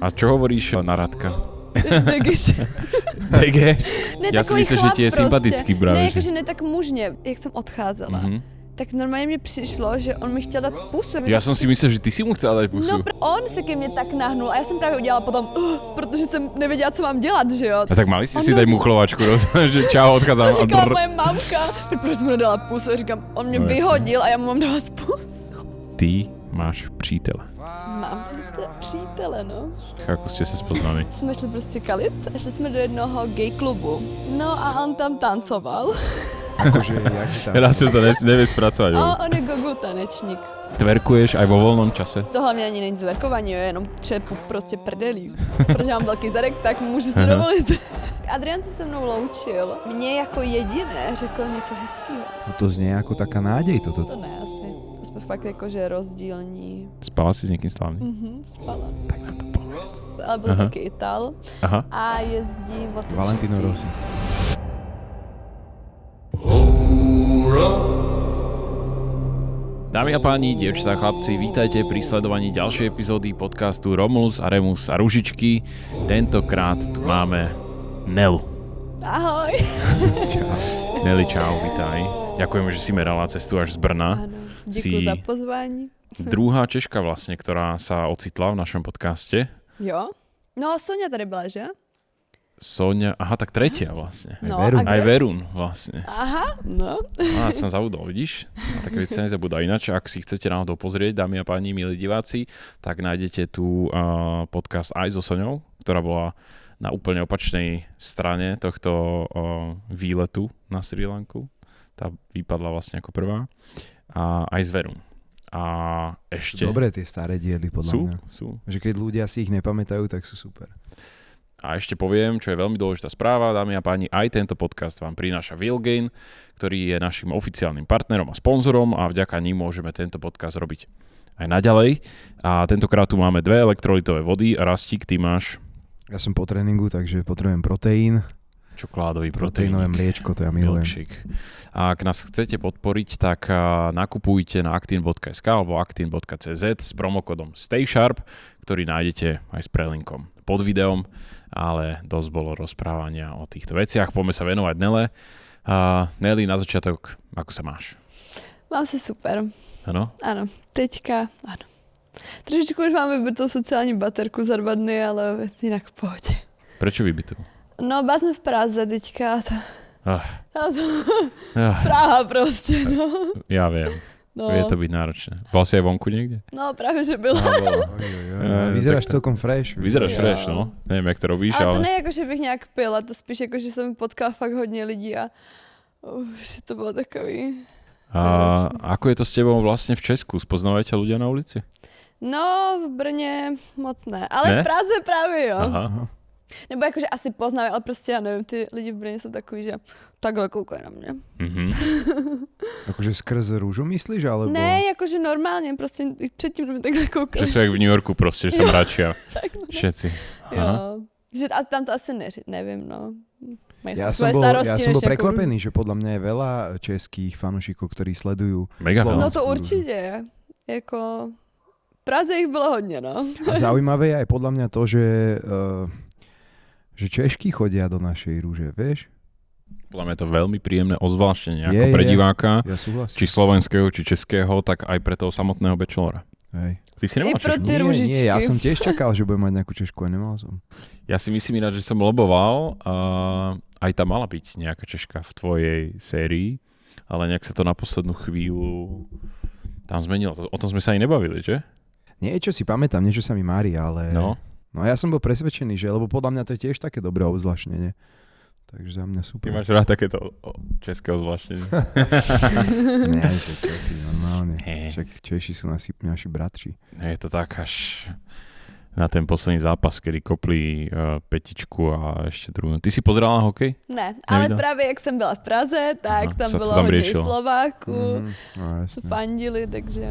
A čo hovoríš na Radka? Degeš. Degeš? Ne, Já si myslím, že ti je prostě. sympatický právě. Ne, jakože ne tak mužně, jak jsem odcházela. Mm-hmm. Tak normálně mi přišlo, že on mi chtěl dát pusu. Já jsem si myslel, že ty si mu chcela dát pusu. No, on se ke mně tak nahnul a já jsem právě udělala potom, protože jsem nevěděla, co mám dělat, že jo. A tak mali si dať muchlovačku, že čau, odchádzam. To říkala moje mamka, proč jsem mu nedala pusu, a říkám, on mě vyhodil a já mu mám dávat pusu. Ty máš přítele. Mám přítele, no. Ako ste sa spoznali? Jsme šli prostě kalit a šli jsme do jednoho gay klubu. No a on tam tancoval. Akože, jaký tam? Raz sa to nevie spracovať. A on je gogo tanečník. Tverkuješ aj vo voľnom čase? To hlavně ani není zverkování, jo, jenom čepu prostě prdelí. Protože mám velký zadek, tak můžu si dovolit. Adrian se mnou loučil. Mně jako jediné řekl něco hezkého. No to znie ako taká nádej toto. To ne asi. To jsme fakt jakože rozdílní. Spala si s někým slávnym? Spala. Tak nám to povedz. Ale byl taky Ital. Aha. A jezdí motočky. Valentino Rossi. Dámy a páni, dievčatá a chlapci, vítajte pri sledovaní ďalšej epizódy podcastu Romulus a Remus a Ružičky. Tentokrát tu máme Nelu. Ahoj. Čau. Neli, čau, vítaj. Ďakujeme, že si merala cestu až z Brna. Áno, děkuji za pozvání. Druhá Češka vlastne, ktorá sa ocitla v našom podcaste. Jo? No, Sonia tady byla, že? Sonia, aha, tak tretia vlastne. No, Verun. Aj Verun vlastne. Aha, no. Á, som zabudol, vidíš? A tak veci sa nezabudá. Ináč, ak si chcete náhodou pozrieť, dámy a páni, milí diváci, tak nájdete tu podcast aj so Soňou, ktorá bola na úplne opačnej strane tohto výletu na Sri Lanku. Tá vypadla vlastne ako prvá. A aj s Verun. A ešte... Dobré tie staré diely, podľa mňa. Sú. Že keď ľudia si ich nepamätajú, tak sú super. A ešte poviem, čo je veľmi dôležitá správa, dámy a páni, aj tento podcast vám prináša Wheelgain, ktorý je našim oficiálnym partnerom a sponzorom a vďaka ním môžeme tento podcast robiť aj naďalej. A tentokrát tu máme 2 elektrolytové vody. Rastík, ty máš... Ja som po tréningu, takže potrebujem proteín. Čokoládový Proteinové proteínik. mliečko, to ja milujem. Milkshake. A ak nás chcete podporiť, tak nakupujte na actin.sk alebo actin.cz s promokódom StaySharp, ktorý nájdete aj s prelinkom pod videom, ale dosť bolo rozprávania o týchto veciach. Poďme sa venovať Nele. Neli, na začiatok, ako sa máš? Mám se super. Ano? Ano, teďka, ano. Trošičku už mám vybitou sociální baterku za 2 dny, ale jinak v pohodě. Prečo vybitou? No, byla jsem v Praze teďka. Ah. Praha prostě, no. Ja viem. No. Vie to byť náročné. Bol si aj vonku niekde? No, právě, že byla. Vyzeráš tak to- celkom fresh. Vyzeráš Jo. fresh, no. Neviem, jak to robíš, Ale ale... to ne jako, že bych nějak pila, to spíš jako, že jsem potkala fakt hodně lidí a už to bylo takový. A ako je to s tebou vlastne v Česku? Spoznávajú ťa ľudia na ulici? No, v Brně moc ne, ale Ne? v Praze právě jo. Aha. Nebo jakože asi poznají, ale prostě já nevím, ty lidi v Brně jsou takový, že takhle koukají na mě. Mhm. Akože skrz rúžu myslíš, alebo... Ne, jakože normálně, prostě i předtím na mě takhle koukali. Že sú jak v New Yorku proste, že sa mračia Tak, no. všetci. Aha. Jo. Že tam to asi nevím, no. Mají Ja svoje som starosti, bol než nejakú- prekvapený, že podľa mňa je veľa českých fanúšikov, ktorí sledujú Mega veľa. No slovenskú to rúžu. určitě, jako v Praze jich bylo hodně, no. A zaujímavé je aj podľa mňa to, že Češky chodia do našej rúže, vieš? Podľa mňa je to veľmi príjemné ozvláštenie, Je, ako pre je. diváka, Ja súhlasím. či slovenského, či českého, tak aj pre toho samotného bachelora. Hej. Ty si I nemáš pro Češku? ty rúžičky. Nie, ja som tiež čakal, že budem mať nejakú Češku a nemal som. Ja si myslím ináč, že som loboval a aj tam mala byť nejaká Češka v tvojej sérii, ale nejak sa to na poslednú chvíľu tam zmenilo. O tom sme sa ani nebavili, že? Niečo si pamätám, niečo sa mi mári, ale... No. No ja som bol presvedčený, že, lebo podľa mňa to je tiež také dobré obzvláštnenie. Takže za mňa Ty super. máš rád takéto české ozvláštenie. Nie, to si normálne. Hej. Však Češi sú naši bratři. Je to tak až na ten posledný zápas, kedy kopli petičku a ešte druhú. Ty si pozerala hokej? Ne, ale Neviděl? právě jak jsem byla v Praze, tak Aha, tam se to bylo tam hodně riešilo. Slováků, No jasne. fandili, takže...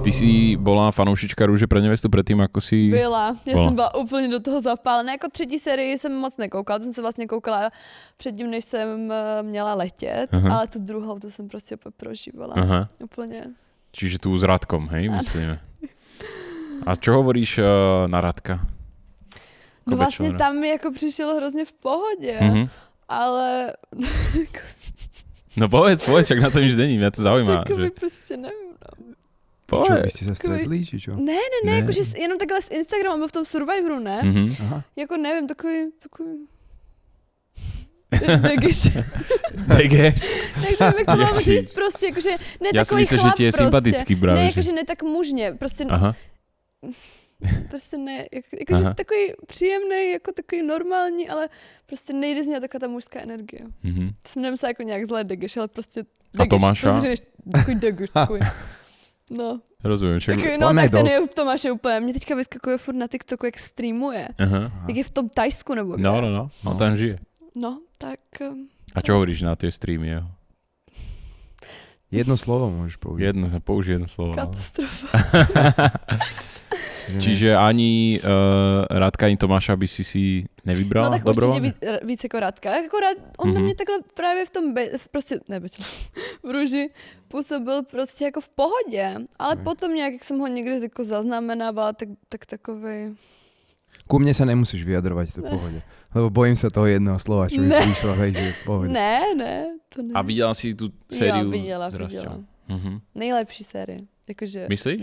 Ty si bola fanoušička rúže pre nevestu predtým, ako si... Byla, já Byla. jsem byla úplně do toho zapálená. Jako 3. sérii jsem moc nekoukala, to jsem se vlastně koukala předtím, než jsem měla letět, Aha. ale tu druhou, to jsem prostě prožívala. Aha. Úplně. Čiže tu s Radkom, hej, Áno. myslíme. A čo hovoríš na Radka? No vlastně Bachelora? tam mi jako přišel hrozně v pohodě, ale No povedz, čak na to nič není, mňa to zaujíma. takový Že... prostě nevím. No. Čo, vy Povedz. ste sa stretli, či čo? Ne, jakože jenom takhle z Instagramu, byl v tom Survivoru, ne? Aha. Jako nevím, takový... Degeš. Degeš? Tak to nevím, jak to mám Jaký? říct prostě, jakože ne Ja som takový myslel, že chlap ti je prostě. sympatický práve. Ne, že- jakože ne tak mužně, prostě, Aha. prostě ne, jakože Aha. takový příjemný, jako takový normální, ale prostě nejde z něho taková ta mužská energie. To jsem nemyslela jako nějak zlé Degeš, ale prostě A Tomáša? Prostě říkáš, takový Degeš, takový. No, Rozumiem. Čak... takový, no On tak je ten dog. je v Tomáše úplně, mě teďka vyskakuje furt na TikToku, jak streamuje. Aha. Jak je v tom Tajsku nebo kde. No. On tam žije. No, tak... A čo hovoríš na tie streamy jeho? Jedno slovo môžeš použiť. Použij jedno slovo. No. Katastrofa. Čiže ani Radka, ani Tomáša by si nevybral? No tak dobrovoľne? určitě víc jako Radka. Akorát on na mě takhle právě v tom, prostě, ne, v Růži působil prostě jako v pohodě. Ale potom nějak, jak jsem ho někde jako zaznamenávala, tak takovej... Ku mne sa nemusíš vyjadrovať, to je v pohode. Lebo bojím sa toho jedného slova, čo by Ne. prišlo, hej, že je v pohode. Ne, to ne. A videla si tú sériu? Jo, viděla. s Rastou? Nejlepší série. Jakože Myslíš?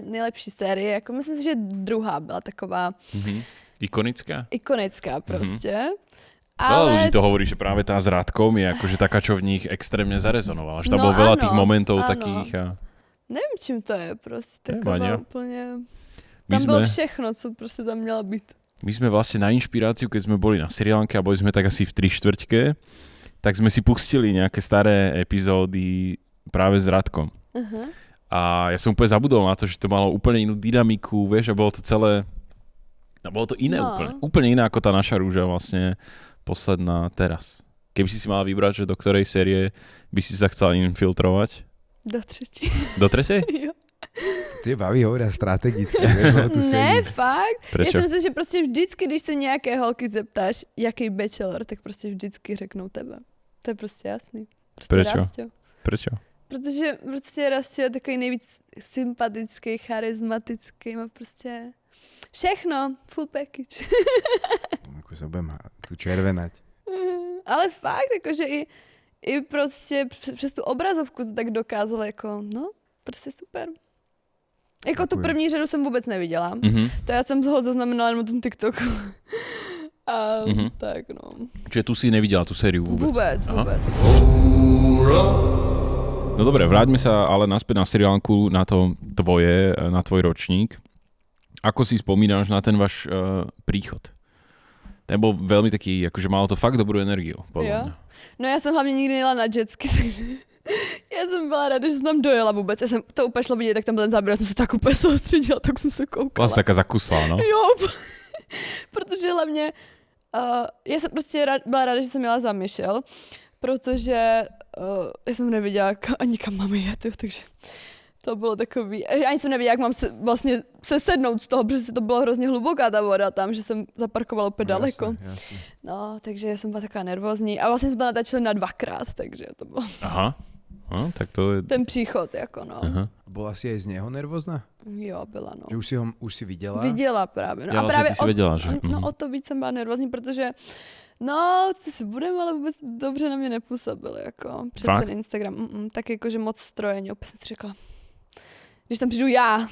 nejlepší série, jako myslím si, že druhá byla taková Ikonická? prostě. Veľa ľudí Ale to hovorí, že práve tá s Radkom je akože taká, čo v nich extrémne zarezonovala. Že tam No bolo veľa áno, tých momentov áno. takých. A... nevím, čím to je, prostě Nevím, taková Ania. úplně... My Tam bylo sme- všechno, co prostě tam měla být. My sme vlastne na inšpiráciu, keď sme boli na Sri Lanke a boli sme tak asi v 3/4, tak sme si pustili nejaké staré epizódy práve s Radkom. Aha. A ja som úplne zabudol na to, že to malo úplne inú dynamiku, vieš, a bolo to celé... A bolo to iné No. úplne. Úplne iné ako tá naša rúža vlastne posledná teraz. Keby si si mala vybrať, že do ktorej série by si sa chcela infiltrovať? Do třetí. Do tretej? Jo. Tie baví hovoria strategicky, vieš, lebo tu Ne, sedí. fakt. Já Prečo? si myslím, že prostě vždycky, když se nějaké holky zeptáš, jaký bachelor, tak prostě vždycky řeknou tebe. To je prostě jasný. Prostě Prečo? Rastio. Prečo? Protože prostě Rastio je takový nejvíc sympatický, charismatický, má prostě všechno, full package. Ako sa budem tu červenať. Ale fakt, jakože i prostě přes tu obrazovku to tak dokázal jako, no, prostě super. Jako tu Děkuji. první řadu jsem vůbec neviděla. To já jsem ho zaznamenala jenom na tom TikToku. A tak no. Čiže tu si nevidela tú sériu vôbec? Vůbec. No dobre, vráťme sa ale naspäť na Sri Lanku, na to tvoje, na tvoj ročník. Ako si spomínaš na ten váš príchod? Ten bol veľmi taký, akože malo to fakt dobrú energiu, podľa Jo. mňa. No já jsem hlavně nikdy nejela na jetsky, takže já jsem byla ráda, že jsem tam dojela vůbec. Já jsem to úplně šlo vidět, tak tam byl ten záběr, já jsem se tak úplně soustředila, tak jsem se koukala. Vlastne taká zakuslá, no? Jo, protože hlavně já jsem prostě byla ráda, že jsem jela za Michelle, protože já jsem nevěděla ani kam máme jet, jo, takže to bylo takový, ani jsem nevěděla, jak mám vlastně se sednout z toho, protože to bylo hrozně hluboká ta voda tam, že jsem zaparkovala úplně daleko. Jasne. No, takže jsem byla taková nervózní a vlastně jsme to natáčeli na 2krát, takže to bylo Aha. No, tak to je... ten příchod, jako no. Aha. Bola si aj z neho nervózna? Jo, byla no. Že už si videla? Viděla právě. No Já a vlastně právě ty jsi věděla, že? No o to víc jsem byla nervózní, protože no, co si budeme, ale vůbec dobře na mě nepůsobil, jako přes Fakt? ten Instagram. Tak jako, že moc strojení, opět jsem si řekla, když tam přijdu já,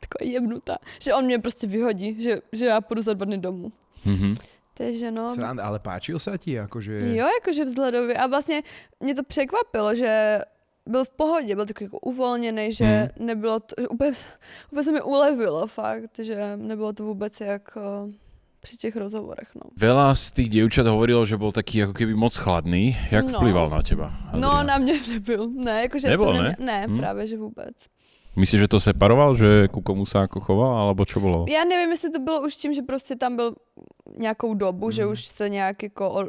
taková jebnutá, že on mě prostě vyhodí, že já půjdu za 2 dny domů. Takže no. Sranda, ale páčil sa ti? Akože... Jo, jakože vzhledově. A vlastně mě to překvapilo, že byl v pohodě, byl takový jako uvolněný, že nebylo to, úplně se mi ulevilo fakt, že nebylo to vůbec jako při těch rozhovorech, no. Veľa z tých dievčat hovorilo, že bol taký ako keby moc chladný. Jak No. vplyval na teba, No, Adrián? na mě nebyl. Ne, jakože Nebyl, jsem ne? Ne, Hm. právě, že vůbec. Myslíš, že to separoval, že ku komu sa ako choval, alebo čo bolo? Já nevím, jestli to bylo už tím, že prostě tam byl nějakou dobu, že už se nějak jako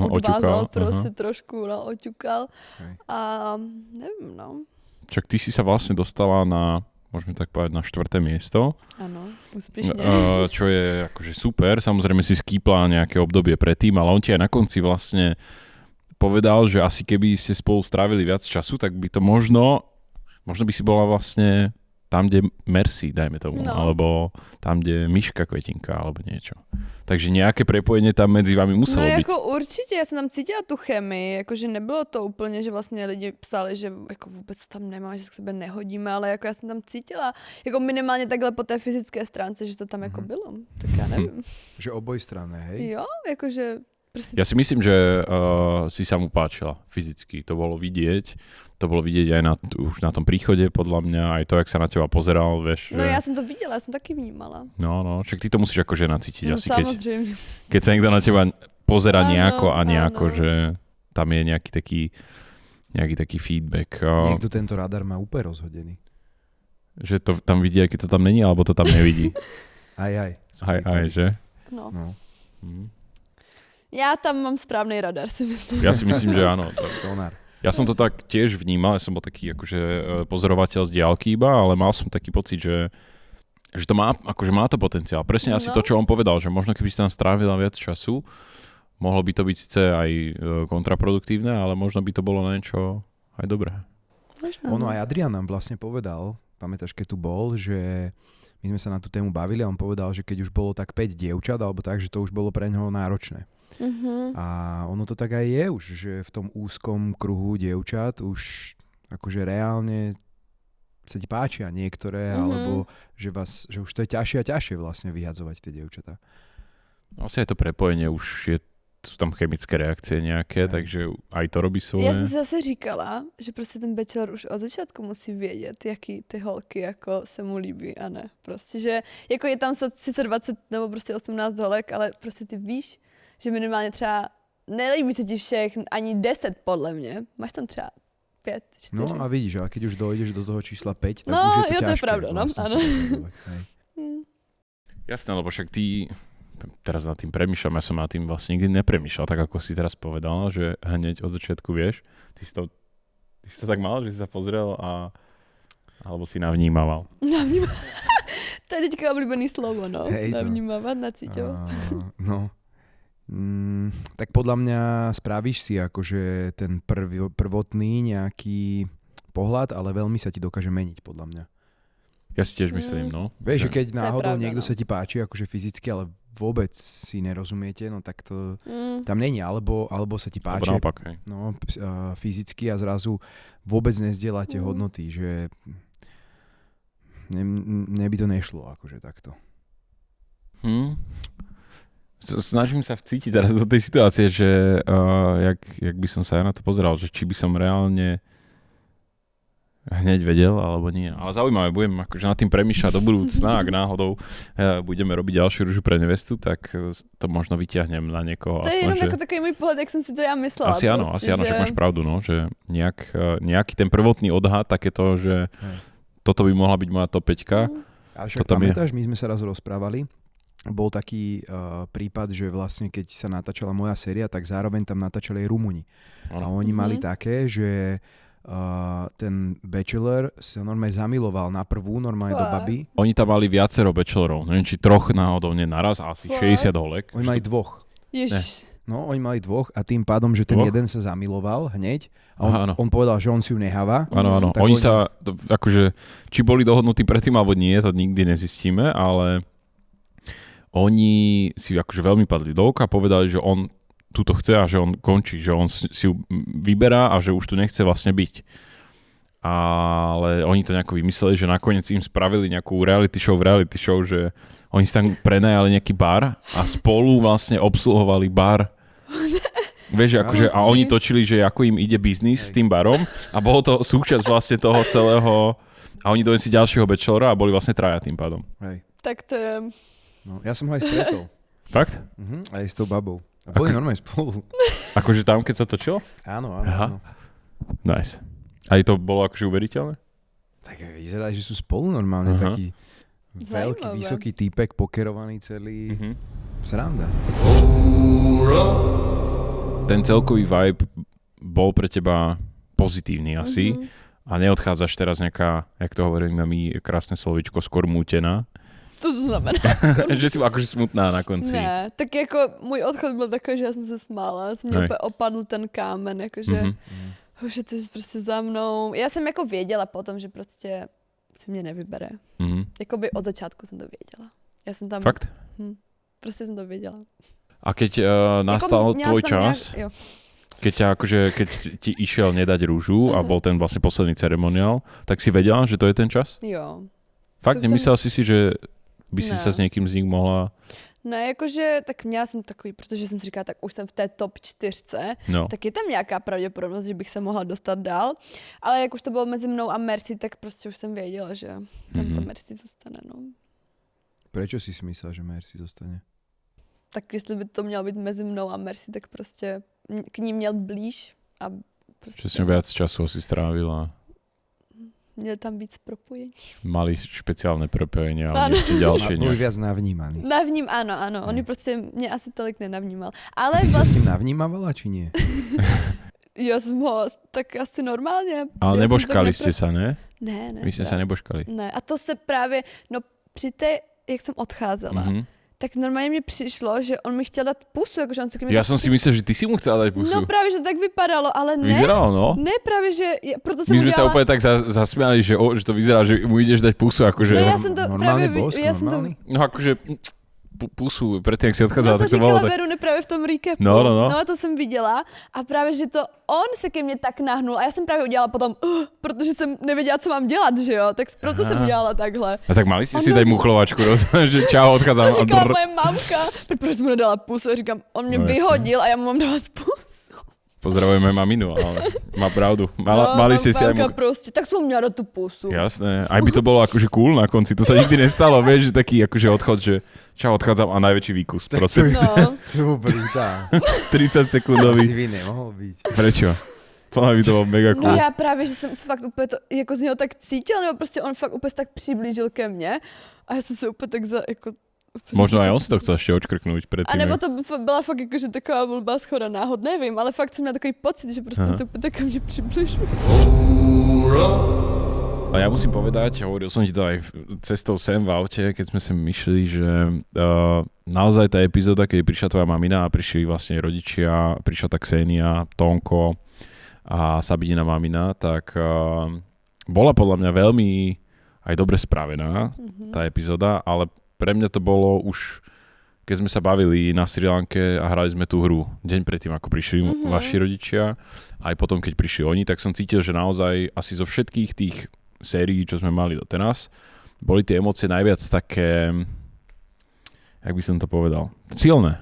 odvázal prostě trošku, no, oťukal. Hej. A nevím, no. Čak ty si sa vlastne dostala na, môžeme tak povedať, na 4. miesto, Ano, úspěšně. čo je akože super. Samozrejme si skýpla nejaké obdobie predtým, ale on ti aj na konci vlastne povedal, že asi keby ste spolu strávili viac času, tak by to možno by si bola vlastne tam, kde Mercy, dajme tomu, No. alebo tam, kde Myška Kvetinka, alebo niečo. Takže nejaké prepojenie tam medzi vami muselo No byť. jako určitě, já jsem tam cítila tu chemii, jakože nebylo to úplně, že vlastně lidi psali, že jako vůbec to tam nemá, že se k sebe nehodíme, ale jako já jsem tam cítila, jako minimálně takhle po té fyzické stránce, že to tam jako bylo, tak já nevím. Že obojstranné, hej? Jo, jakože prostě... Ja si myslím, že si sa mu páčila fyzicky. To bolo vidieť. To bolo vidieť aj už na tom príchode, podľa mňa, aj to, jak sa na teba pozeral, vieš. No že... já jsem to viděla, já jsem taky vnímala. No, však ty to musíš ako žena cítiť. No Asi samozřejmě. keď sa niekto na teba pozera Áno, nejako a nejako, áno. že tam je nejaký taký feedback. Niekto tento radar má úplne rozhodený. Že to tam vidí, aj keď to tam není, alebo to tam nevidí. Aj. Aj, že? No. No, Já tam mám správný radar, si myslím. Ja si myslím, že áno. sonár. Ja som to tak tiež vnímal, ja som bol taký akože pozorovateľ z diaľky iba, ale mal som taký pocit, že to má, akože má to potenciál. Presne asi No. to, čo on povedal, že možno keby si tam strávila viac času, mohlo by to byť síce aj kontraproduktívne, ale možno by to bolo na niečo aj dobré. Možno. Ono aj Adrian nám vlastne povedal, pamätáš, keď tu bol, že my sme sa na tú tému bavili a on povedal, že keď už bolo tak 5 dievčat alebo tak, že to už bolo pre neho náročné. Mhm. A ono to tak aj je už, že v tom úzkom kruhu dievčat už akože reálne sa ti páčia niektoré, alebo že už to je ťažšie a ťažšie vlastne vyhadzovať tie dievčatá. Asi aj to prepojenie už sú tam chemické reakcie nejaké, takže aj to robí svoje. Já jsem si zase říkala, že prostě ten bachelor už od začátku musí vědět, jaký ty holky jako se mu líbí a ne. Prostě, že jako je tam sice 20 nebo prostě 18 holek, ale prostě ty víš, že minimálně třeba nelíbí se ti všech ani 10 podle mě. Máš tam třeba 5, 4. No a vidíš, ale keď už dojdeš do toho čísla 5, tak No, už je to jo, to je ťažké. pravda, no, vlastne áno. sa rozhodovať, hej. Jasné, lebo však ty teraz nad tým premýšľam, ja som nad tým vlastne nikdy nepremýšľal, tak ako si teraz povedal, že hneď od začiatku vieš, ty si to tak mal, že si sa pozrel alebo si navnímaval. To je teďka oblíbený slovo, no. Hej, to. Navnímavať, nacíťovať. No. Tak podľa mňa spravíš si akože ten prvotný nejaký pohľad, ale veľmi sa ti dokáže meniť, podľa mňa. Ja si tiež myslím, no. Vieš, že keď To je náhodou pravda, niekto no. sa ti páči akože fyzicky, ale vôbec si nerozumiete, no tak to tam není, alebo sa ti Alebo páči naopak, hej. no, fyzicky a zrazu vôbec nezdieľate hodnoty, že mne by to nešlo akože takto. Snažím sa vcítiť teraz do tej situácie, že jak by som sa aj na to pozeral, že či by som reálne hneď vedel, alebo nie. Ale zaujímavé, budem akože nad tým premýšľať do budúcna, ak náhodou budeme robiť ďalšiu ružu pre nevestu, tak to možno vyťahnem na niekoho. To je jenom jako takový můj pohled, jak jsem si to já myslela. Asi áno, však máš pravdu, no, že nejaký ten prvotný odhad, také to, že toto by mohla byť moja top 5. A však pamätáš, my sme sa raz rozprávali, bol taký prípad, že vlastne keď sa natáčala moja séria, tak zároveň tam natáčali aj Rumúni. A oni mali také, že ten bachelor sa normálne zamiloval na prvú, normálne do baby. Oni tam mali viacero bachelorov, neviem, či troch náhodou nie naraz, asi 60 holek. Oni mali dvoch. Ježiš. No, oni mali dvoch a tým pádom, že ten jeden sa zamiloval hneď a on povedal, že on si ju neháva. Áno. Oni sa, akože, či boli dohodnutí predtým alebo nie, to nikdy nezistíme, ale oni si akože veľmi padli do oka a povedali, že on túto chce a že on končí, že on si ju vyberá a že už tu nechce vlastne byť. Ale oni to nejako vymysleli, že nakoniec im spravili nejakú reality show, že oni si tam prenajali nejaký bar a spolu vlastne obsluhovali bar. Vieš, akože, a oni točili, že ako im ide biznis s tým barom a bolo to súčasť vlastne toho celého a oni donesli ďalšieho bachelora a boli vlastne traja tým pádom. Hej. Tak to je... No, ja som ho aj stretol. Fakt? Aj s tou babou. A boli normálne spolu. Akože tam, keď sa točilo? Áno. Nice. Aj to bolo akože uveriteľné? Tak vyzerá, že sú spolu normálne. Taký veľký, Zajímavé. vysoký týpek, pokerovaný celý. Sranda. Ten celkový vibe bol pre teba pozitívny asi a neodchádzaš teraz nejaká, jak to hovoríme my, krásne slovičko, skôr mútená. Co to znamená? Že si akože smutná na konci. Ne, tak jako můj odchod byl takový, že já jsem se smála. Mě úplně opadl ten kámen, jakože už je to prostě za mnou. Já jsem jako věděla potom, že prostě si mě nevybere. Mhm. Jakoby od začátku jsem to věděla. Já jsem tam... Fakt? Prostě jsem to věděla. A keď nastal tvoj čas, jo. keď ti išiel nedať rúžu a bol ten vlastne posledný ceremoniál, tak si vedela, že to je ten čas? Jo. Fakt? To Nemyslel si, že by si Ne. sa s někým z nich mohla... Ne, jakože, tak měla jsem takový, protože jsem si říkala, tak už jsem v té top 4, No. tak je tam nějaká pravděpodobnost, že bych se mohla dostat dál. Ale jak už to bylo mezi mnou a Mercy, tak prostě už jsem věděla, že tam ta Mercy zůstane, no. Prečo si myslel, že Mercy zostane? Tak jestli by to mělo být mezi mnou a Mercy, tak prostě k ní měl blíž a prostě Že si viac času asi strávila. měl tam víc propojení. Mali špeciálne propojenie, ale Áno. ešte ďalšie Boli nie. viac navnímaný. Navním, ano, on prostě mě asi tolik nenavnímal. Ale Ty sa s vlastně, ním navnímavala, či nie? já jsem ho tak asi normálně. Ale Já jsem nebožkali tak ste sa, ne? Ne, Vy ste sa nebožkali. Ne, a to se právě, no při té, jak jsem odcházela, tak normálně mi přišlo, že on mi chtěl dát pusu, jakože on se k mě... Ja som si myslel, že ty si mu chcela dať pusu. No právě, že tak vypadalo, ale ne. Vyzeralo, no. Ne, právě, že... Proto jsem My sme sa udělala... úplne tak zasmiali, že to vyzerá, že mu ideš dať pusu, akože... No já jsem to Normálny právě... bosk, já jsem to... normálny? No akože pusu, predtým, jak si No odchádzala, to tak to bolo říkala tak... Verune právě v tom recapu. No. No a to jsem viděla a právě, že to on se ke mně tak nahnul a já jsem právě udělala potom, protože jsem nevěděla, co mám dělat, že jo, tak proto jsem udělala takhle. A tak mali ste si Ono- dať muchlovačku, že čau, odchádzam. To říkala moje mamka, proč jsem mu nedala pusu, a říkám, on mě No, jasně. vyhodil a já mu mám dávat pusu. Pozdravujeme maminu, ale má pravdu. Mali ste si aj mamka prostě, tak jsem mu měla dát tu pusu. Jasné, aj by to bolo akože cool na konci, to sa nikdy nestalo, vieš, že taký akože odchod, že čau, odchádzam a najväčší výkus, prosím. No. To bol brutál. 30 Asi sekundový. by nemohol byť. Prečo? Podľa mňa by to bolo mega cool. No já právě, že jsem fakt úplně to, jako z něho tak cítila, nebo prostě on fakt úplně tak přiblížil ke mně a já jsem se úplně tak jako... Možno aj on si to chcel ešte odškrknúť predtým. A nebo to byla fakt jakože taková blbá schoda náhod, nevím, ale fakt jsem měla takový pocit, že prostě on se úplně tak ke mně přibližuje. A ja musím povedať, hovoril som ti to aj cestou sem v aute, keď sme sem myšli, že naozaj tá epizóda, keď prišla tvoja mamina a prišli vlastne rodičia, prišla tá Ksenia, Tonko a Sabinina mamina, tak bola podľa mňa veľmi aj dobre spravená tá epizóda, ale pre mňa to bolo už, keď sme sa bavili na Sri Lanke a hrali sme tú hru deň predtým, ako prišli vaši rodičia, aj potom, keď prišli oni, tak som cítil, že naozaj asi zo všetkých tých sérií, čo sme mali doteraz, boli tie emócie najviac také, jak by som to povedal, silné.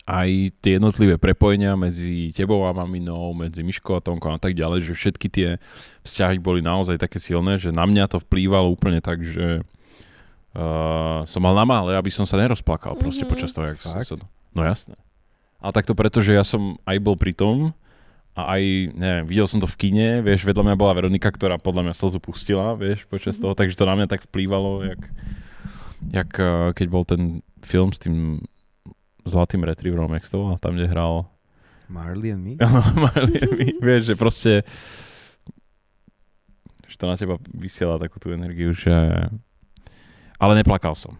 Aj tie jednotlivé prepojenia medzi tebou a maminou, medzi Miškou a Tonkou a tak ďalej, že všetky tie vzťahy boli naozaj také silné, že na mňa to vplývalo úplne tak, že som mal na mále, aby som sa nerozplakal proste počas toho, jak som sa... No jasné. Ale takto preto, že ja som aj bol pri tom a aj, neviem, videl som to v kine, vieš, vedľa mňa bola Veronika, ktorá podľa mňa slzu pustila, vieš, počas toho, takže to na mňa tak vplývalo, jak keď bol ten film s tým Zlatým retrieverom, jak to bol, tam, kde hral Marley and me? Marley and me, vieš, že proste že to na teba vysiela takú tú energiu, že... Ale neplakal som.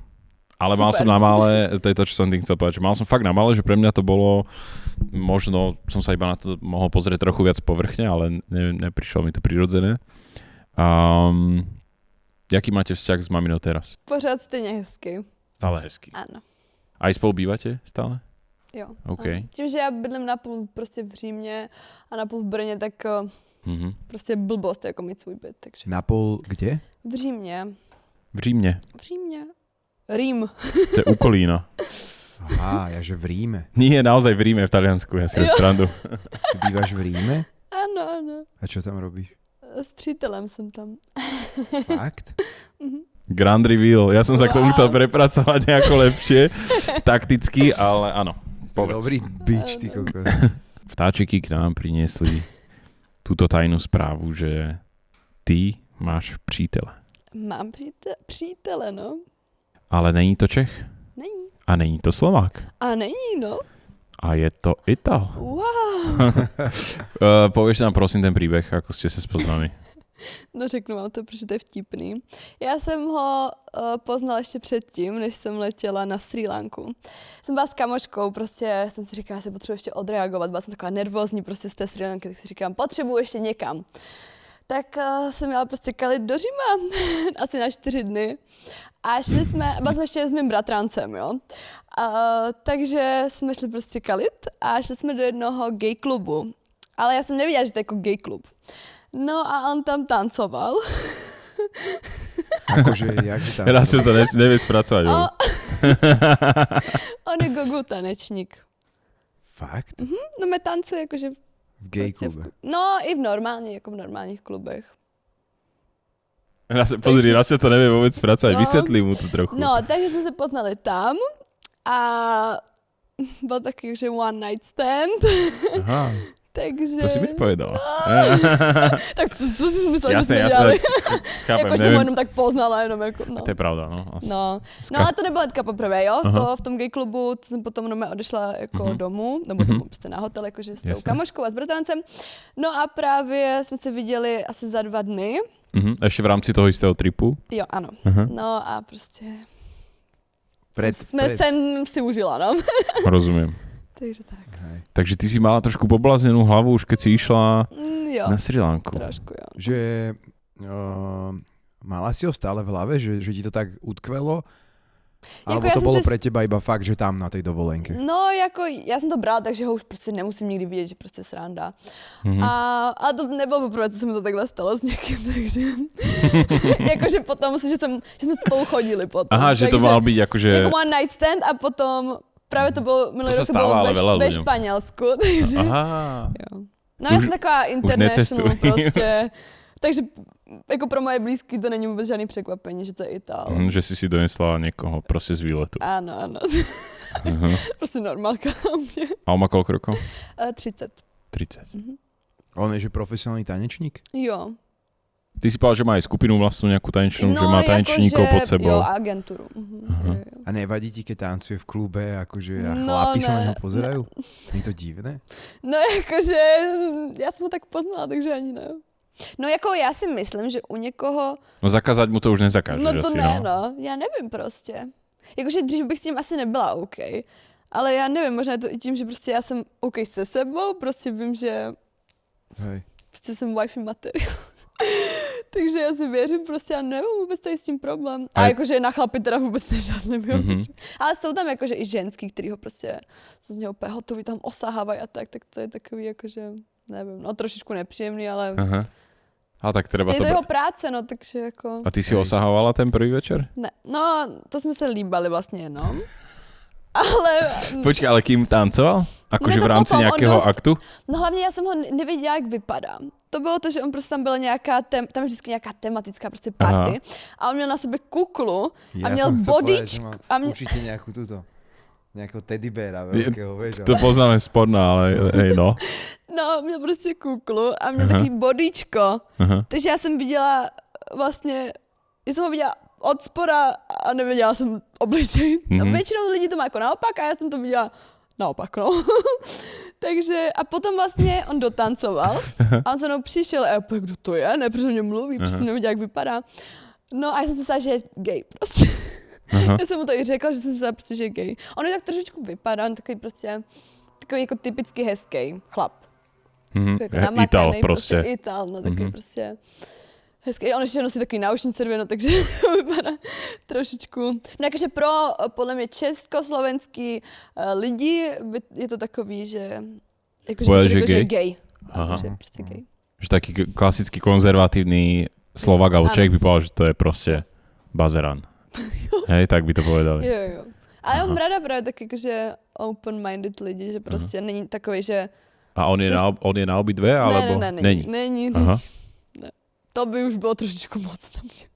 Ale mal Super. som na mále, to je to, čo som tým chcel povedať, že mal som fakt na mále, že pre mňa to bolo, možno som sa iba na to mohol pozrieť trochu viac povrchne, ale neprišlo mi to prirodzené. Jaký máte vzťah s maminou teraz? Pořád stejně hezky. Stále hezký. Ano. Aj spolu bývate stále? Jo. OK. Ano. Tím, že já bydlím napůl prostě v Římě a napůl v Brně, tak prostě blbost jako mít svůj byt. Takže. Napol kde? V Římě. V Římě. V Římě. Rím. To je u Kolína. Aha, ja že v Ríme. Nie, naozaj v Ríme, v Taliansku, ja si srandu. Ty bývaš v Ríme? Ano. A čo tam robíš? S přítelem jsem tam. Fakt? Grand reveal. Ja som sa k tomu chcel prepracovať nejako lepšie, takticky, ale áno. Povedz. Dobrý bič, ty kokos. Vtáčiky k nám priniesli túto tajnú správu, že ty máš přítele. Mám přítele, no. Ale není to Čech? Není. A není to Slovák? A není, no. A je to Ital. Wow. Pověš nám prosím ten příběh, ako ste sa spoznali. No řeknu vám to, protože to je vtipný. Já jsem ho poznala ještě předtím, než jsem letěla na Srí Lanku. Jsem byla s kamoškou, prostě jsem si říkala, že se potřebuji ještě odreagovat, byla jsem taková nervózní prostě z té Srí Lanky, tak si říkám, potřebuji ještě někam. tak jsem jela prostě kalit do Říma asi na 4 dny. A šli jsme, byla jsem ještě s mým bratrancem, jo. Takže jsme šli prostě kalit a šli jsme do jednoho gay klubu. Ale já jsem nevěděla, že to je jako gay klub. No a on tam tancoval. Akože, jak by tam... Raz to nevie spracovať. On je gogo tanečník. Fakt? No mě tancuje jakože... V gay prostě klube. No i v normálních klubech. Pozri, raz to nevie vôbec spracovať. No. Vysvetlí mu to trochu. No, takže jsme se poznali tam a byl taky, že one night stand. Aha, Takže... to si mi nepovedala. Tak co si myslel, Jasné, že jsme jasné. dělali? Chápem, Jako jsem ho jenom tak poznala, jenom jako, no. To je pravda, no. No ale to nebylo hnedka poprvé, jo, to v tom gay klubu, to jsem potom odešla jako domů, nebo domů, prostě na hotel, jakože s tou Jasné. kamoškou a s bratrancem. No a právě jsme se viděli asi za 2 dny. Ešte v rámci toho istého tripu? Jo, ano. No a prostě jsem si užila, no. Rozumiem. Takže tak. Hej. Takže ty si mala trošku pobláznenú hlavu už keď si išla Jo, na Sri Lanku. trošku, jo. Že mala si ho stále v hlave, že ti to tak utkvelo? Alebo já to jsem bolo si- pre teba iba fakt, že tam na tej dovolenke? No, jako já jsem to brala, takže ho už prostě nemusím nikdy vidět, že prostě sranda. A to nebylo poprvé, co se mi to takhle stalo s někým, takže jakože potom, že jsme spolu chodili potom. Aha, že to takže, mal byť akože... jako one night stand a potom právě to bylo, minulý To rok se to bylo stává, ale veľa ve ľuďom. Španělsku, takže Aha. jo. No já Už- jsem taková international necestuj. prostě, takže jako pro moje blízky to není vůbec žádný překvapení, že to je Itál. Že si donesla niekoho proste z výletu. Ano. Prostě normálka u mě. A on má koľko rokov? 30. 30. On je že profesionálny tanečník? Jo. Ty si povedal, že má aj skupinu vlastnú nejakú tanečnú, že má tanečníkov pod sebou. Jo, agenturu. Jo. A nevadí ti, keď tancuje v klube, akože a No, chlapi sa ne, na ňo pozerajú? Je to divné? No jakože, já jsem ho tak poznala, takže ani ne. No jako já si myslím, že u někoho, No zakázať mu to už nezakážeš no to asi, ne, no, já nevím prostě. Jakože dřív bych s tím asi nebyla OK. Ale já nevím, možná je to i tím, že prostě já jsem OK se sebou, prostě vím, že Hej. prostě jsem wifi materiál. Takže já si věřím, prostě já nevím vůbec tady s tím problém. A jakože na chlapi teda vůbec nežádným, jo. Takže. Ale jsou tam jakože i ženský, který ho prostě jsou z něho úplně hotový, tam osahávají a tak to je takový jakože, nevím, no trošičku nepříjemný, ale Aha. A tak treba je to... to jeho práce, no, takže jako... A ty si osahovala ten prvý večer? Ne, no, to jsme se líbali vlastně jenom. Ale... Počkej, ale kým tancoval? Akože Ne, to v rámci potom, on nejakého dost- aktu? No hlavně já jsem ho nevěděla, jak vypadá. To bylo to, že on prostě tam byla nějaká, tam je vždycky nějaká tematická prostě party. A on měl na sebe kuklu a měl bodičku. A mě... Určite nejakú túto, nejakého teddybéra veľkého, vieš. To poznáme spodná, ale hej no. No, měl prostě kuklu a měl takový bodíčko. Takže já jsem viděla vlastně, já jsem ho viděla od spora a neviděla jsem obličej. No, většinou lidí to má jako naopak a já jsem to viděla naopak, no. Takže a potom vlastně on dotancoval a on se mnou přišel a já úplně, kdo to je, ne, protože mě mluví, protože jsem nevěděla, jak vypadá. No a já jsem si myslela, že je gay prostě. Já jsem mu to i řekla, že jsem si myslela, prostě, že je gay. On je tak trošičku vypadá, on takový prostě, takový jako typicky hezký chlap. Jako Ital prostě. Ital, no takový prostě hezký. On ještě nosí takový náušnice, no, takže vypadá trošičku. No jakože pro, podle mě československý lidi je to takový, že jakože Povedal, že že je gay? gay. Aha. Že je prostě gay. Že taký klasický konzervatívny Slovak alebo Čech by povedal, že to je proste bazeran. Hej, tak by to povedali. Jo. A já mám ráda právě tak jakože open-minded lidi, že prostě není takový, že... A on je na obidve, alebo? Ne, není. Aha. Ne. To by už bylo trošičku moc na mě.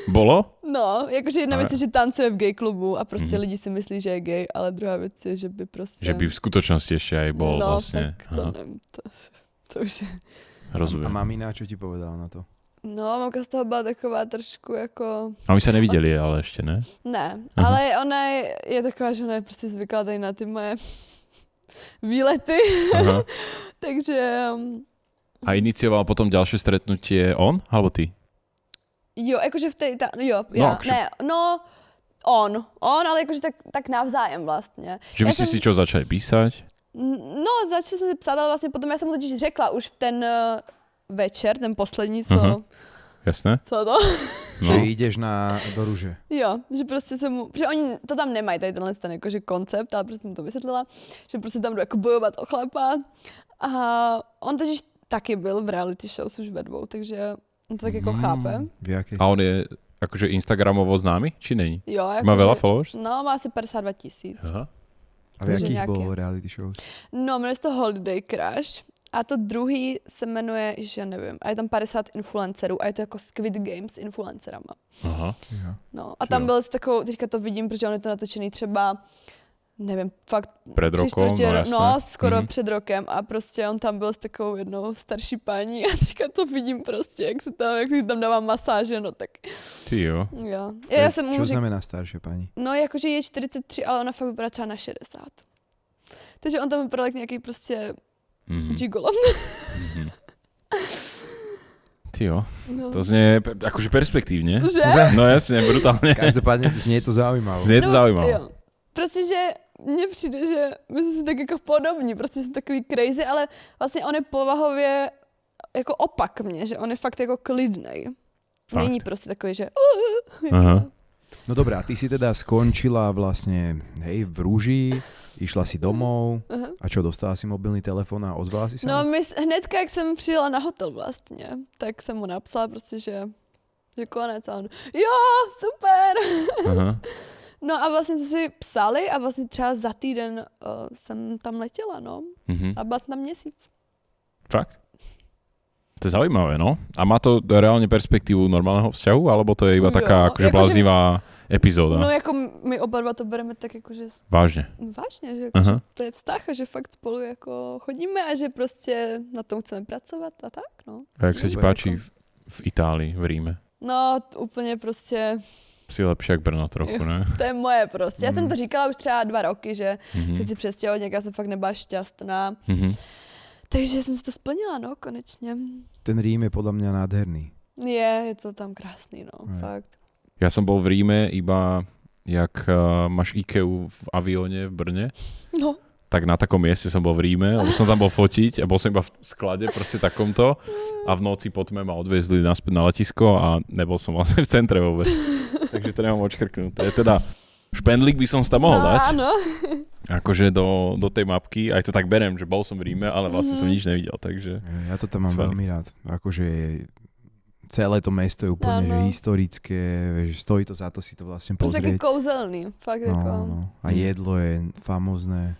Bolo? No, jakože jedna věc je, že tancuje v gay klubu a prostě lidi si myslí, že je gay, ale druhá věc je, že by prostě... Že by v skutočnosti ešte aj bol no, vlastne. tak to nevím, to už je... Rozumiem. A mamina, čo ti povedala na to? No, mamka z toho byla taková trošku jako... A oni sa nevideli, ale ešte ne? Ne, ale ona je taková, že ona je prostě zvyklá tady na ty moje výlety. Takže... A inicioval potom ďalšie stretnutie on, alebo ty? Jo, jakože v té... Jo, No, já, akže- ne, no... On, ale jakože tak navzájem vlastně. Že vy ste si čo začali písať? No, začali jsme si psát, ale vlastně potom já jsem mu totiž řekla už v ten večer, ten poslední, co... Jasné. Co to? No. Že jdeš do růže. Jo, že prostě že oni to tam nemají, tady tenhle ten jakože koncept, ale prostě jsem to vysvětlila, že prostě tam jdu jako bojovat o chlapa. A on totiž taky byl v reality shows už ve 2, takže on to tak jako chápe. A on je akože Instagramovo známy, či není? Jo. Jako má veľa followers? No, má asi 52 000. Aha. A v jakých bol reality shows? No, jmenuje se to Holiday Crush. A to druhý se jmenuje, já nevím, a je tam 50 influencerů a je to jako Squid Game s influencerama. Aha. No, a tam byl s takovou, teďka to vidím, protože on je to natočený třeba, nevím, fakt před rokem, skoro před rokem a prostě on tam byl s takovou jednou starší paní a teďka to vidím prostě, jak se tam dává masáže, no tak. Ty jo. Já jsem Čo znamená starší paní? No, jakože je 43, ale ona fakt vypadá třeba na 60. Takže on tam vypadal jak nějaký prostě gigolo. Ty jo, to znie akože perspektívne. Že? No jasne, brutálne. Každopádně znie to zaujímavé. Znie to zaujímavé. Jo. Protože mně přijde, že my jsme si tak jako podobní, protože jsem takový crazy, ale vlastně on je povahově jako opak mě, že on je fakt jako klidnej. Není prostě takový, že... Aha. No dobré, a ty si teda skončila vlastne, hej, v rúži, išla si domov a čo, dostala si mobilný telefon a ozvala si sa? No hnedka, jak jsem přijela na hotel vlastně, tak jsem mu napsala prostě, že konec a on, jo, super! Aha. No a vlastně jsme si psali a vlastně třeba za týden jsem tam letěla, no. A byla tam měsíc. Fakt? To je zaujímavé, no. A má to reálne perspektívu normálneho vzťahu, alebo to je iba taká akože bláznivá epizóda? No jako my oba dva to bereme tak jakože... Vážne? Vážne, že jako, to je vztah a že fakt spolu jako chodíme a že prostě na tom chceme pracovat a tak, no. A jak sa ti páči v Itálii, v Ríme? No, úplně prostě... Si lepší jak Brno trochu, ne? To je moje prostě. Já jsem to říkala už třeba 2 roky, že chci si přestěhovat někam, jsem fakt nebyla šťastná. Takže jsem si to splnila, no, konečně. Ten Rím je podľa mňa nádherný. Je to tam krásný, no, fakt. Ja som bol v Ríme iba, jak máš IKEA v avióne v Brne. No. Tak na takom mieste som bol v Ríme, lebo som tam bol fotiť a bol som iba v sklade proste takomto a v noci po tme ma odviezli naspäť na letisko a nebol som vlastne v centre vôbec. Takže to nemám odškrknuté. Teda špendlík by som si tam mohol dať. Áno. Akože do tej mapky, aj to tak berem, že bol som v Ríme, ale vlastne som nič nevidel, takže... Ja to tam mám veľmi rád. Akože celé to mesto je úplne že historické, že stojí to za to si to vlastne pozrieť. Prostě taký kouzelný, fakt jako. No. A jedlo je famózne.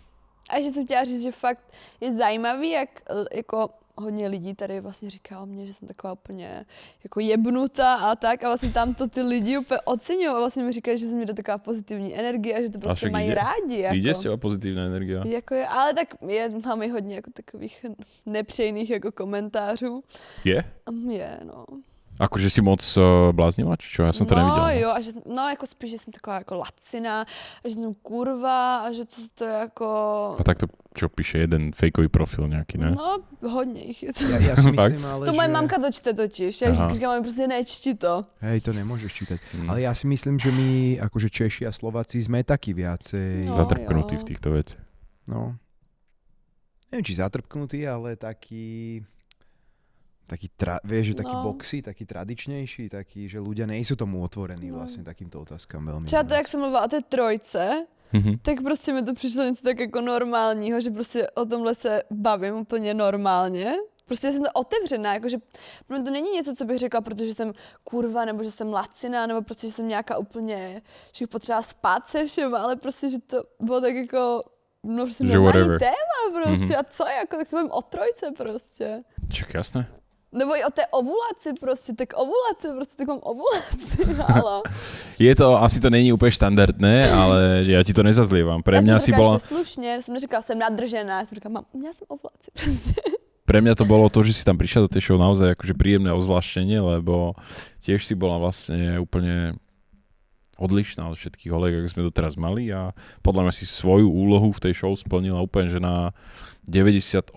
A ještě jsem chtěla říct, že fakt je zajímavý, jak jako hodně lidí tady vlastně říká o mně, že jsem taková úplně jako jebnutá a tak a vlastně tam to ty lidi úplně oceňují a vlastně mi říkají, že se mi jde taková pozitivní energie a že to prostě mají rádi. Jako. Ide s teba pozitívna energia. Jako je, ale tak mám i hodně jako takových nepřejných jako komentářů. Je? Je, no. Akože si moc bláznivá, či čo? Ja som to nevidel. No jo, a že, jako spíš, že jsem taková jako laciná, a že jsem kurva, a že co to jako... A tak to, čo píše jeden fejkový profil nejaký, ne? No, hodně jich je to. Ja si myslím, ale to moje mamka to čte totiž, ja vždycky říkám, prostě nečti to. Hej, to nemôžeš čítať. Ale ja si myslím, že my, akože Češi a Slováci, sme takí viacej... Zatrpknutí v týchto veciach. No. Neviem, či zatrpknutí, ale taký vieš, že taký boxy, taký tradičnejší, taký, že ľudia nejsou tomu otvorení vlastne takýmto otázkam veľmi. Třeba to, jak jsem mluvila o té trojce, tak prostě mi to přišlo něco tak jako normálního, že prostě o tomhle se bavím úplně normálně. Prostě jsem to otevřená, jakože to není něco, co bych řekla, protože jsem kurva, nebo že jsem laciná, nebo prostě, že jsem nějaká úplně, že bych potřeba spát se všem, ale prostě, že to bylo tak jako, no prostě normální téma prostě a co jako, tak se bavím o trojce prostě. Čak, jasné. Nebo i o té ovulaci prostě, tak mám ovulaci, halo. Je to, asi to není úplně štandardné, ale ja ti to nezazlievam. Pre mňa si bola... slušne, som neříkala, jsem nadržená, ja som říkala, ja som ovulaci prostě. Pre mňa to bolo to, že si tam prišla do tej show naozaj akože príjemné ozvláštenie, lebo tiež si bola vlastne úplne odlišná od všetkých kolegov, ako sme doteraz mali a podľa mňa si svoju úlohu v tej show splnila úplne že na 98%.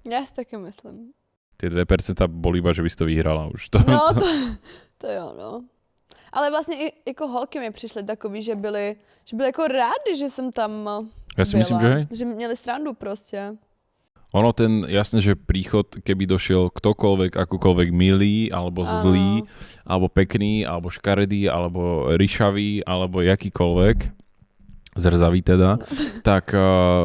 Ja si taky myslím. Tie 2% boli iba, že by si to vyhrala už. No, to jo, no. Ale vlastně i jako holky mi přišly takový, že byly jako rádi, že jsem tam Já si byla. myslím, že hej. Že měli srandu prostě. Ono jasné, že príchod, keby došiel ktokoľvek, akokoľvek milý, alebo zlý, alebo pekný, alebo škaredý, alebo ryšavý, alebo jakýkoľvek, zrzavý teda, tak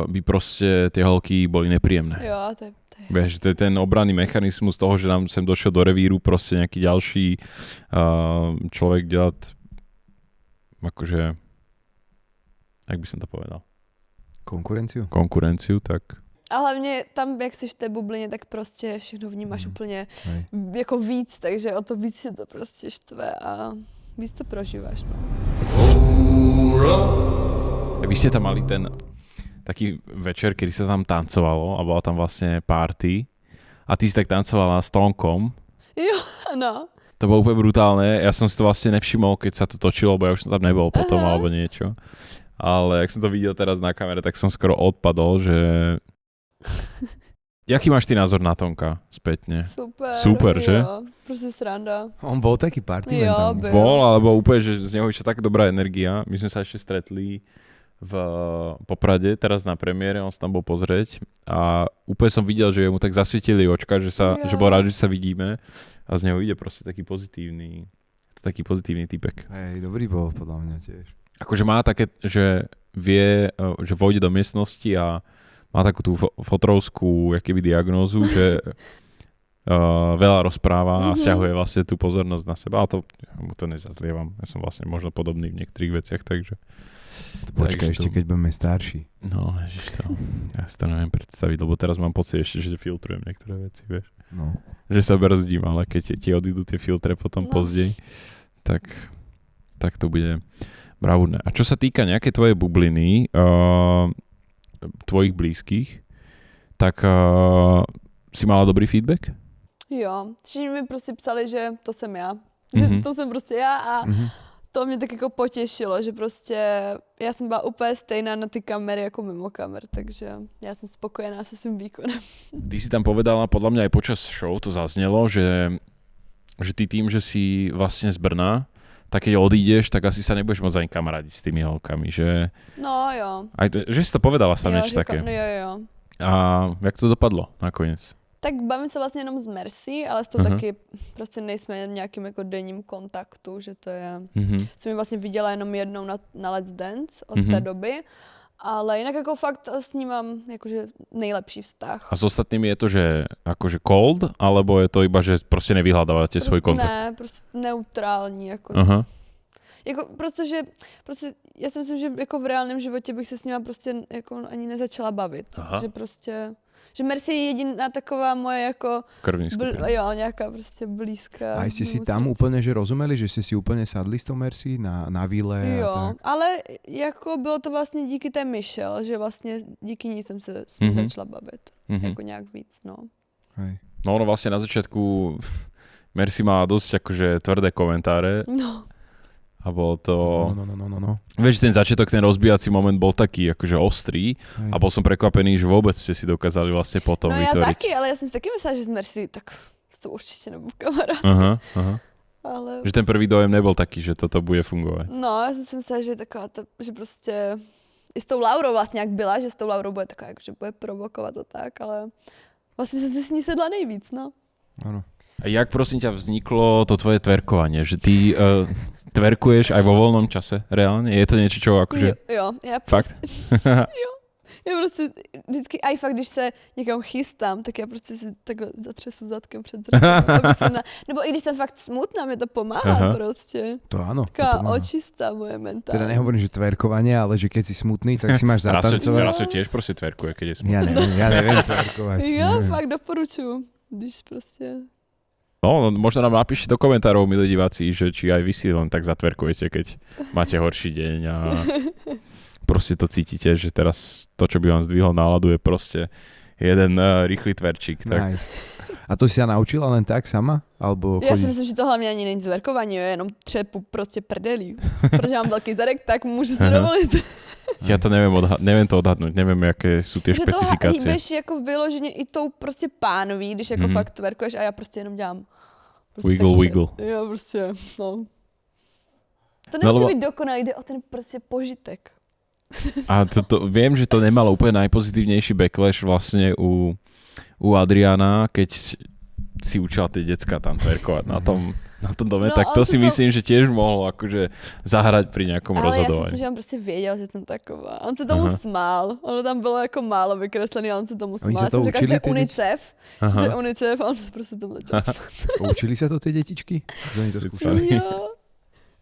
by proste tie holky boli nepríjemné. Jo, to je... Vieš, to je ten obranný mechanizmus toho, že nám sem došiel do revíru proste nejaký ďalší človek delať akože, jak by som to povedal? Konkurenciu, tak... A hlavně tam, jak jsi v té bublině, tak prostě všechno vnímáš úplně jako víc, takže o to víc se to prostě štve a víc to prožíváš. No. Vy ste tam mali ten taký večer, kedy sa tam tancovalo a bola tam vlastne party a ty si tak tancovala s Tonkom. Jo, no. To bolo úplne brutálne. Ja som si to vlastne nevšimol, keď sa to točilo, bo ja už som tam nebol potom alebo niečo. Ale jak som to videl teraz na kamere, tak som skoro odpadol, že... Jaký máš ty názor na Tonka spätne? Super, že? Jo, proste sranda. On bol taký partyman tam. Bol, alebo úplne, že z neho išla taká dobrá energia. My sme sa ešte stretli v Poprade, teraz na premiére, on sa tam bol pozrieť a úplne som videl, že mu tak zasvietili očka, že bol rád, že sa vidíme a z neho ide proste taký pozitívny typek. Hej, dobrý bol podľa mňa tiež. Akože má také, že vie, že vojde do miestnosti a má takú tú fotrovskú jakoby diagnózu, že veľa rozpráva a sťahuje vlastne tú pozornosť na seba, ale to mu to nezazlievam. Ja som vlastne možno podobný v niektorých veciach, takže... Počkaj ešte, keď budeme starší. No, ježiš to. Ja si to neviem predstaviť, lebo teraz mám pocit ešte, že filtrujem niektoré veci, vieš. No. Že sa brzdím, ale keď ti odídu tie filtre potom pozdej, tak to bude bravúrne. A čo sa týka nejakej tvojej bubliny, tvojich blízkych, tak si mala dobrý feedback? Jo, všichni mi prostě psali, že to jsem já. Že to jsem prostě já a to mě tak jako potěšilo, že prostě já jsem byla úplně stejná na ty kamery jako mimo kamer, takže já jsem spokojená se svým výkonem. Ty si tam povedala, podľa mňa aj počas show to zaznelo, že ty tým, že si vlastne z Brna, tak keď odídeš, tak asi sa nebudeš môcť ani kamarádiť s tými holkami, že... No jo. Aj to, že si to povedala sa niečo také. No jo. A jak to dopadlo nakoniec? Tak bavím se vlastně jenom s Mercy, ale s tou taky prostě nejsme v nějakým jako denním kontaktu, že to je... Jsem ji vlastně viděla jenom jednou na Let's Dance od té doby, ale jinak jako fakt s ním mám jakože nejlepší vztah. A s ostatnými je to, že akože cold, alebo je to iba, že prostě nevyhľadávate svoj kontakt? Ne, prostě neutrální jako. Jako, protože já si myslím, že jako v reálném životě bych se s nima prostě jako ani nezačala bavit. Že prostě... Že Mercy je jediná taková moje jako... Krvní skupina. Jo, nějaká prostě blízká. A jste si tam úplně, že rozumeli, že jste si úplně sadli s tou Mercy na vile jo, a tak? ale jako bylo to vlastně díky té Michelle, že vlastně díky ní jsem se s ní začala bavit. Jako nějak víc, no. Hej. No ono vlastne na začiatku Mercy mala dosť akože tvrdé komentáre. No. A bolo to... No. Vieš, ten začiatok, ten rozbíjací moment bol taký akože ostrý. Hej. A bol som prekvapený, že vôbec ste si dokázali vlastne potom vytvoriť. No já taky, ale já jsem si taky myslela, že s Mercy tak s tou určitě nebudu kamarád. Aha. Ale... Že ten prvý dojem nebol taký, že toto bude fungovať. No, já jsem si myslela, že taková to, že prostě i s tou Laurou vlastně jak byla, že s tou Laurou bude taková, že bude provokovat a tak, ale vlastně jsem si s ní sedla nejvíc, no. Ano. A jak prosím ťa vzniklo to tvoje tverkovanie? Že ty tverkuješ aj vo voľnom čase reálne? Je to niečo, čo akože... Jo, já Fakt? jo. Já prostě vždycky, aj fakt, když se někam chystám, tak já prostě si takhle zatřesu zadkem před zrcadlem. Nebo i když jsem fakt smutná, mi to pomáhá prostě. To áno. Taká očistá moje mentálne. Teda nehovorím, že tverkovanie, ale že keď si smutný, tak si máš zatancovať. Raso tiež proste tverkuje, keď je smutný. Ja neviem tverkovať. Jo, fakt doporučuju. Když prostě... No, možno nám napíšte do komentárov, milí diváci, že či aj vy si len tak zatverkujete, keď máte horší deň a proste to cítite, že teraz to, čo by vám zdvihlo náladu, je proste jeden rýchly tverčík. Tak. Nice. A to si sa naučila len tak sama? Alebo Já si myslím, že to hlavně ani není zverkování, je jenom třepu prostě prdelí. Protože mám velký zadek, tak můžu si dovolit. Ja to neviem to odhadnúť, neviem, aké sú tie špecifikácie. Že to hýbeš jako vyloženě i tou prostě pánví, když jako fakt tverkuješ a já prostě jenom dělám prostě wiggle. Jo, prostě, no. To nemusí být dokonalý, jde o ten prostě požitek. A viem, že to nemalo úplne najpozitívnejší backlash vlastne u u Adriana, keď si učila tie decka tam tverkovať na tom dome, tak to si myslím, že tiež mohlo akože zahrať pri nejakom rozhodovaní. Ale ja si myslím, že on prostě věděl, že jsem taková. On se tomu smál. Ono tam bylo jako málo vykreslený a on se tomu smál. Oni sa to učili, že to je UNICEF, že to je UNICEF a on se prostě tomu začal smát. Učili sa to tie detičky? Oni to skúšali? Jo.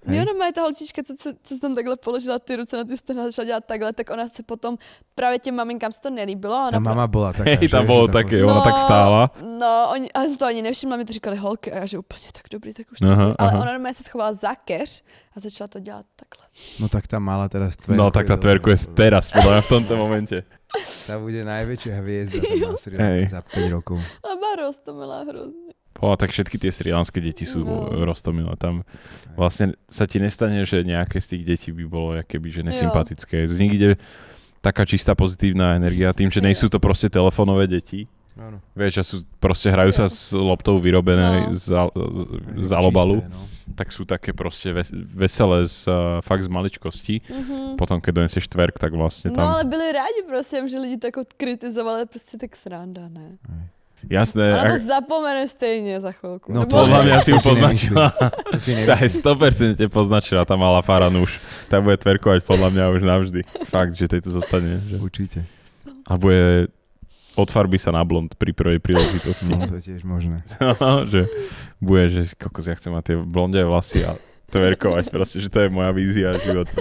Jo, normálně ta holčička, co tam takhle položila ty ruce na ty stehna a začala dělat takhle, tak ona se potom, právě těm maminkám se to nelíbilo. Ta mama bola taká, Hej, tam bolo také, ona tak stála. No, ale jsem to ani nevšimla, mi to říkali holky a já, že úplně tak dobrý, tak už to ale ona normálně se schovala za keř a začala to dělat takhle. No tak tá mala teraz tverku. No tak tá tverku je teraz, podľa mňa v tomto momente. Tá bude najväčšia hviezda na Sri Lanke za 5 rokov. A Baros to milá hrozně. Tak všetky tie srilanské deti sú roztomilé. Tam vlastne sa ti nestane, že nejaké z tých detí by bolo jakéby, že nesympatické. Z nich ide taká čistá pozitívna energia, tým, že nejsú to proste telefónové deti. Áno. Vieš, že sú proste hrajú sa s loptou vyrobené z alobalu. Tak sú také proste veselé fakt z maličkosti. Potom, keď donesieš tverk, tak vlastne tam... No ale byli rádi prostě, že lidi tak kritizovali, prostě tak sranda, ne? Jasné. Ona to zapomene stejne za chvíľku. No podľa mňa si ju poznačila. Tá je 100% poznačila, tá malá Faran už. Tá bude tverkovať podľa mňa už navždy. Fakt, že tejto zostane. Že... Určite. A bude odfarbí sa na blond pri prvej príležitosti. No, to je tiež možné. Že bude, že kokos, ja chcem mať tie blondiavé vlasy a tverkovať. Proste, že to je moja vízia života.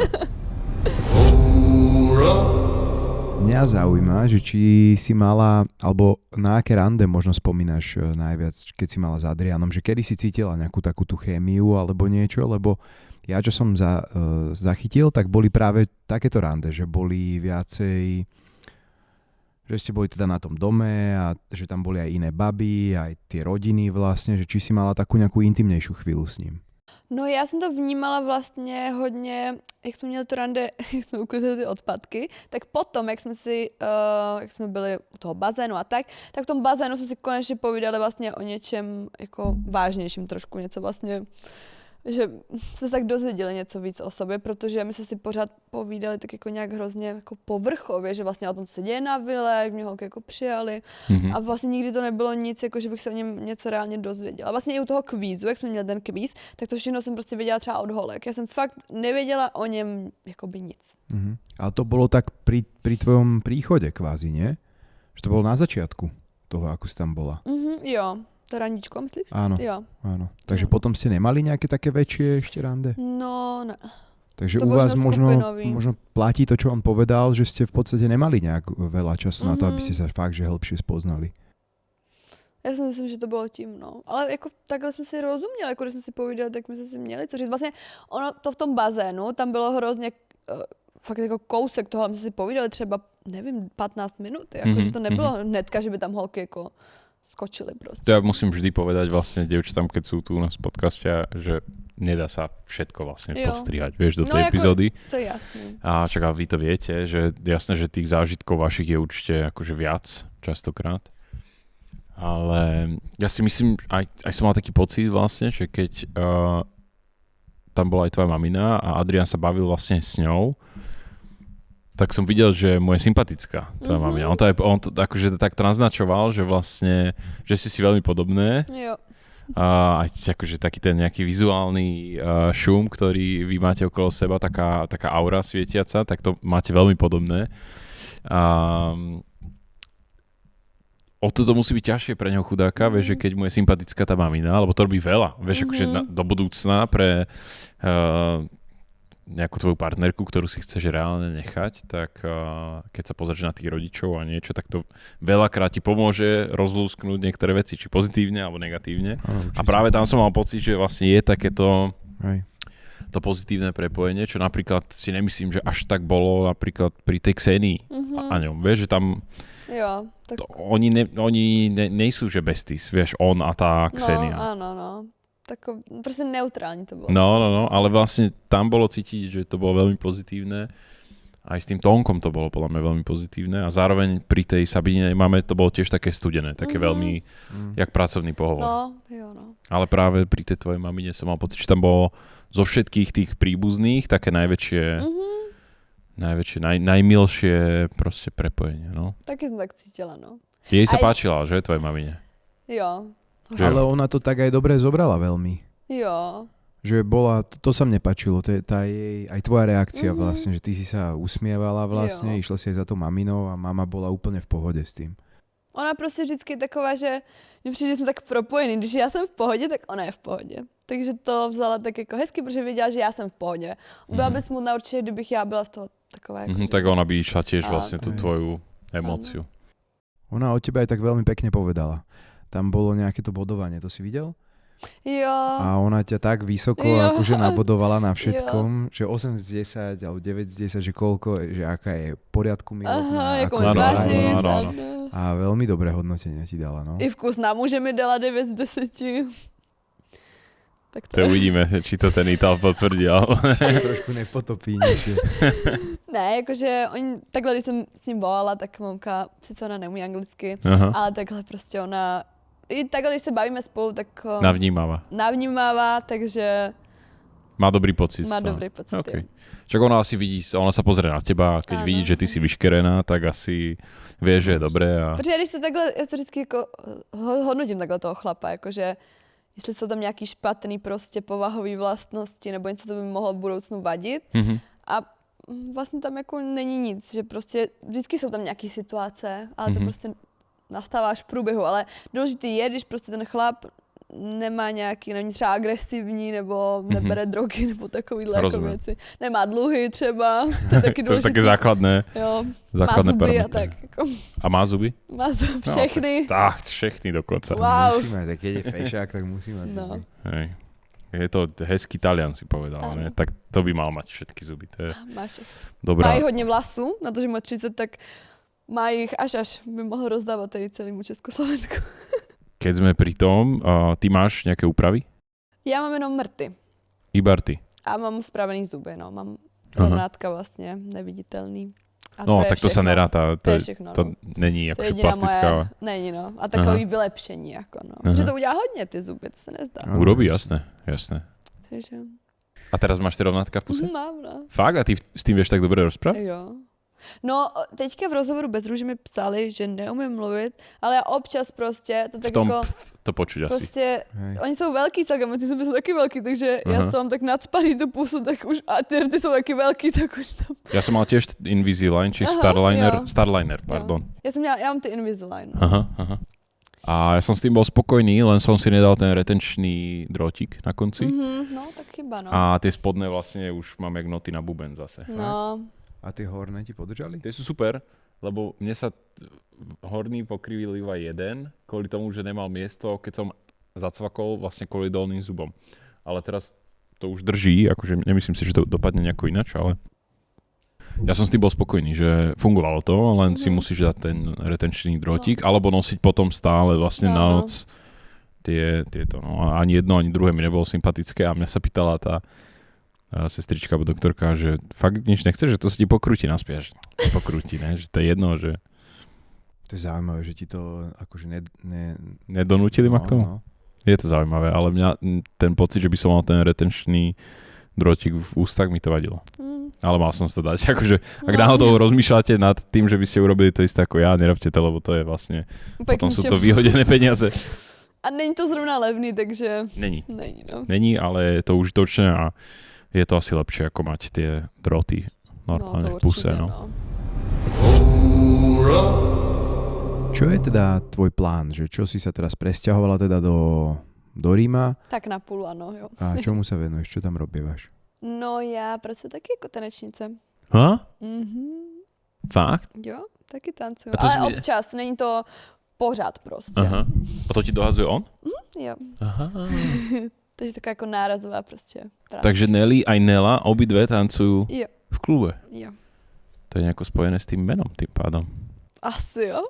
Mňa zaujíma, že či si mala, alebo na aké rande možno spomínaš najviac, keď si mala s Adrianom, že kedy si cítila nejakú takú tú chémiu alebo niečo, lebo ja, čo som zachytil, tak boli práve takéto rande, že boli viacej, že ste boli teda na tom dome a že tam boli aj iné baby, aj tie rodiny vlastne, že či si mala takú nejakú intimnejšiu chvíľu s ním. No já jsem to vnímala vlastně hodně, jak jsme měli to rande, jak jsme uklidili ty odpadky, tak potom, jak jsme byli u toho bazénu a tak v tom bazénu jsme si konečně povídali vlastně o něčem jako vážnějším trošku, něco vlastně, že jsme se tak dozvěděli něco víc o sobě, protože my jsme si pořád povídali tak jako nějak hrozně jako povrchově, že vlastně o tom se děje na vile, jak mě holky jako přijali a vlastně nikdy to nebylo nic, jako že bych se o něm něco reálně dozvěděla. Vlastně i u toho kvízu, jak jsme měli ten kvíz, tak to všechno jsem prostě věděla třeba od holek. Já jsem fakt nevěděla o něm jakoby nic. A to bolo tak pri tvojom príchode kvázi, nie? Že to bolo na začiatku toho, ako si tam bola. Jo. To randíčko, myslíš? Áno. Jo. Áno. Takže potom ste nemali nejaké také väčšie ešte rande? No, ne. Takže to u vás možno platí to, čo on povedal, že ste v podstate nemali nejak veľa času na to, aby ste sa fakt, že hĺbšie spoznali. Já si myslím, že to bylo tím, no. Ale jako takhle jsme si rozuměli, jako když jsme si povídali, tak my jsme si měli co říct. Vlastně ono to v tom bazénu, tam bylo hrozně fakt jako kousek toho, my jsme si povídali třeba, nevím, 15 minut, jakože to nebylo hnedka, že by tam holky jako skočili proste. Ja musím vždy povedať vlastne dievčatám, keď sú tu u nás v podcaste, že nedá sa všetko vlastne postrihať, vieš, do tej epizódy. To je jasné. A čak, vy to viete, že jasné, že tých zážitkov vašich je určite akože viac častokrát. Ale ja si myslím, aj som mal taký pocit vlastne, že keď tam bola aj tvoja mamina a Adrian sa bavil vlastne s ňou, tak som videl, že mu je sympatická tvoja mamina. On to akože tak naznačoval, že vlastne, že si veľmi podobné. Jo. A aj akože taký ten nejaký vizuálny šum, ktorý vy máte okolo seba, taká aura svietiaca, tak to máte veľmi podobné. O to musí byť ťažšie pre neho chudáka, vieš, že keď mu je sympatická tá mamina, lebo to robí veľa, vieš, akože do budúcna pre nejakú tvoju partnerku, ktorú si chceš reálne nechať, tak keď sa pozrieš na tých rodičov a niečo, tak to veľakrát ti pomôže rozlúsknuť niektoré veci, či pozitívne alebo negatívne. A práve tam som mal pocit, že vlastne je takéto to pozitívne prepojenie, čo napríklad si nemyslím, že až tak bolo napríklad pri tej Xenii a ňom. Vieš, že tam tak... oni nejsú, že besties, vieš, on a tá Xenia. No. Tako, proste neutrálne to bolo. No, ale vlastne tam bolo cítiť, že to bolo veľmi pozitívne. Aj s tým tónkom to bolo podľa mňa veľmi pozitívne. A zároveň pri tej Sabine máme to bolo tiež také studené, také veľmi, jak pracovný pohovor. No. Ale práve pri tej tvojej mamine som mal pocit, že tam bolo zo všetkých tých príbuzných také najväčšie, najmilšie proste prepojenie. No. Taky som tak cítila, no. Jej sa páčila, že? Tvojej mamine. Jo. Ale ona to tak aj dobre zobrala veľmi. Jo. Že bola, to sa mne páčilo, tá jej, aj tvoja reakcia vlastne, že ty si sa usmievala vlastne, išla si aj za tou maminou a mama bola úplne v pohode s tým. Ona prostě vždycky je taková, že mi přijde, že jsem tak propojený. Když já jsem v pohodě, tak ona je v pohodě. Takže to vzala tak jako hezky, protože věděla, že já jsem v pohodě. Byla by smutná určitě, kdybych já byla z toho taková jako... Tak ona by išla tiež vlastne tú tvoju emóciu. Ona o tebe aj tak veľmi pekne povedala. Tam bolo nejaké to bodovanie, to si videl? Jo. A ona ťa tak vysoko akože nabodovala na všetkom, že 8 z 10 alebo 9 z 10, že koľko, že aká je v poriadku milotná. Aha, ako vážne. A veľmi dobré hodnotenia ti dala, no. I vkus na muže mi dala 9 z 10. Tak to uvidíme, či to ten Ital potvrdil. Trošku nepotopí niečo. Ne, jakože oni, takhle, když jsem s ním volala, tak mamka, sice ona neumí anglicky, ale takhle prostě ona, i takhle, když se bavíme spolu, tak... Navnímává, takže... Má dobrý pocit. Má dobrý pocit, okay. Čak ona asi vidí, ona sa pozrie na teba a keď vidí, že ty si vyškerená, tak asi vie, že je dobré. A... Protože když se takhle, já to vždycky jako hodnotím takhle toho chlapa, jakože jestli jsou tam nějaký špatný prostě povahový vlastnosti nebo něco, co by mohlo v budoucnu vadit. A vlastně tam jako není nic, že prostě vždycky jsou tam nějaký situace, ale to prostě nastáváš v průběhu, ale důležitý je, když prostě ten chlap nemá nějaký, není třeba agresivní, nebo nebere drogy, nebo takovýhle jako věci. Nemá dluhy třeba, to je taky důležité. To je také základné. Jo, základné má zuby parametry. a tak. Jako. A má zuby? Má zuby, všechny. No, tak všechny dokonca. Wow. Musíme, tak keď je fešák, tak musíme. No. Hej. Je to hezký Talian, si povedal, ne? Tak to by mal mať všetky zuby. To je máš dobrá. Má hodně vlasů, na to, že má 30, tak má jich až by mohl rozdávat tady celému Československu. Keď sme pri tom, ty máš nejaké úpravy? Já mám jenom mrty. Iba rty. A mám spravený zuby, no. Mám rovnátka vlastně, neviditelný. A no, to tak to sa neráta. To je všechno, to není jako plastická. Moje, není, no. A takový vylepšení, jako, no. Že to udělá hodně, ty zuby, to se nezdá. Urobí, jasné. Takže... A teraz máš ty rovnátka v puse? Mám, no. Fakt? A ty s tým vieš tak dobre rozprávať? Jo. No, teďka v rozhovoru bez růže mi psali, že neumím mluvit, ale já občas prostě to tak v tom jako... to počuť asi. Prostě, oni jsou velký celkem, ty zuby jsou taky velký, takže já to mám tak nacpaný tu pusu, tak už, a ty rty jsou taky velký, tak už tam... Ja som mal tiež Invisalign, či Starliner, pardon. Já mám ty Invisalign. Aha. A ja som s tým bol spokojný, len som si nedal ten retenčný drôtik na konci. No, tak chyba, no. A tie spodné vlastne už mám jak noty na buben zase. No. A tie horné ti podržali? Tie sú super, lebo mne sa horný pokrivil iba jeden, kvôli tomu, že nemal miesto, keď som zacvakol vlastne kvôli dolným zubom. Ale teraz to už drží, akože nemyslím si, že to dopadne nejako inač, ale ja som s tým bol spokojný, že fungovalo to, len si musíš dať ten retenčný drôtik, alebo nosiť potom stále vlastne na noc tieto. No. Ani jedno, ani druhé mi nebolo sympatické a mňa sa pýtala tá sestrička alebo doktorka, že fakt nič nechce, že to si ti pokrúti naspäť. Pokrúti, ne? Že to je jedno, že... To je zaujímavé, že ti to akože nedonútili ma k tomu? No. Je to zaujímavé, ale mňa ten pocit, že by som mal ten retenčný drôtik v ústach, mi to vadilo. Ale mal som si to dať. Akože, ak náhodou rozmýšľate nad tým, že by ste urobili to isté ako ja, nerobte to, lebo to je vlastne... Potom sú to vyhodené peniaze. A není to zrovna levný, takže... Není, no. Není, ale je to užitočné a je to asi lepšie, ako mať tie droty normálne v puse. No. Čo je teda tvoj plán? Že čo si sa teraz presťahovala teda do Ríma? Tak na půl, ano, jo. A čomu sa venuješ? Čo tam robíš? No já pracuji taky jako tanečnice. Ha? Fakt? Jo, taky tancuju. Ale občas, není to pořád prostě. Aha. A to ti dohadzuje on? Jo. Aha. Takže taková jako nárazová prostě práce. Takže Nelly aj Nela obidve tancujú v klube? Jo. To je nejako spojené s tým menom tým pádom. Asi jo.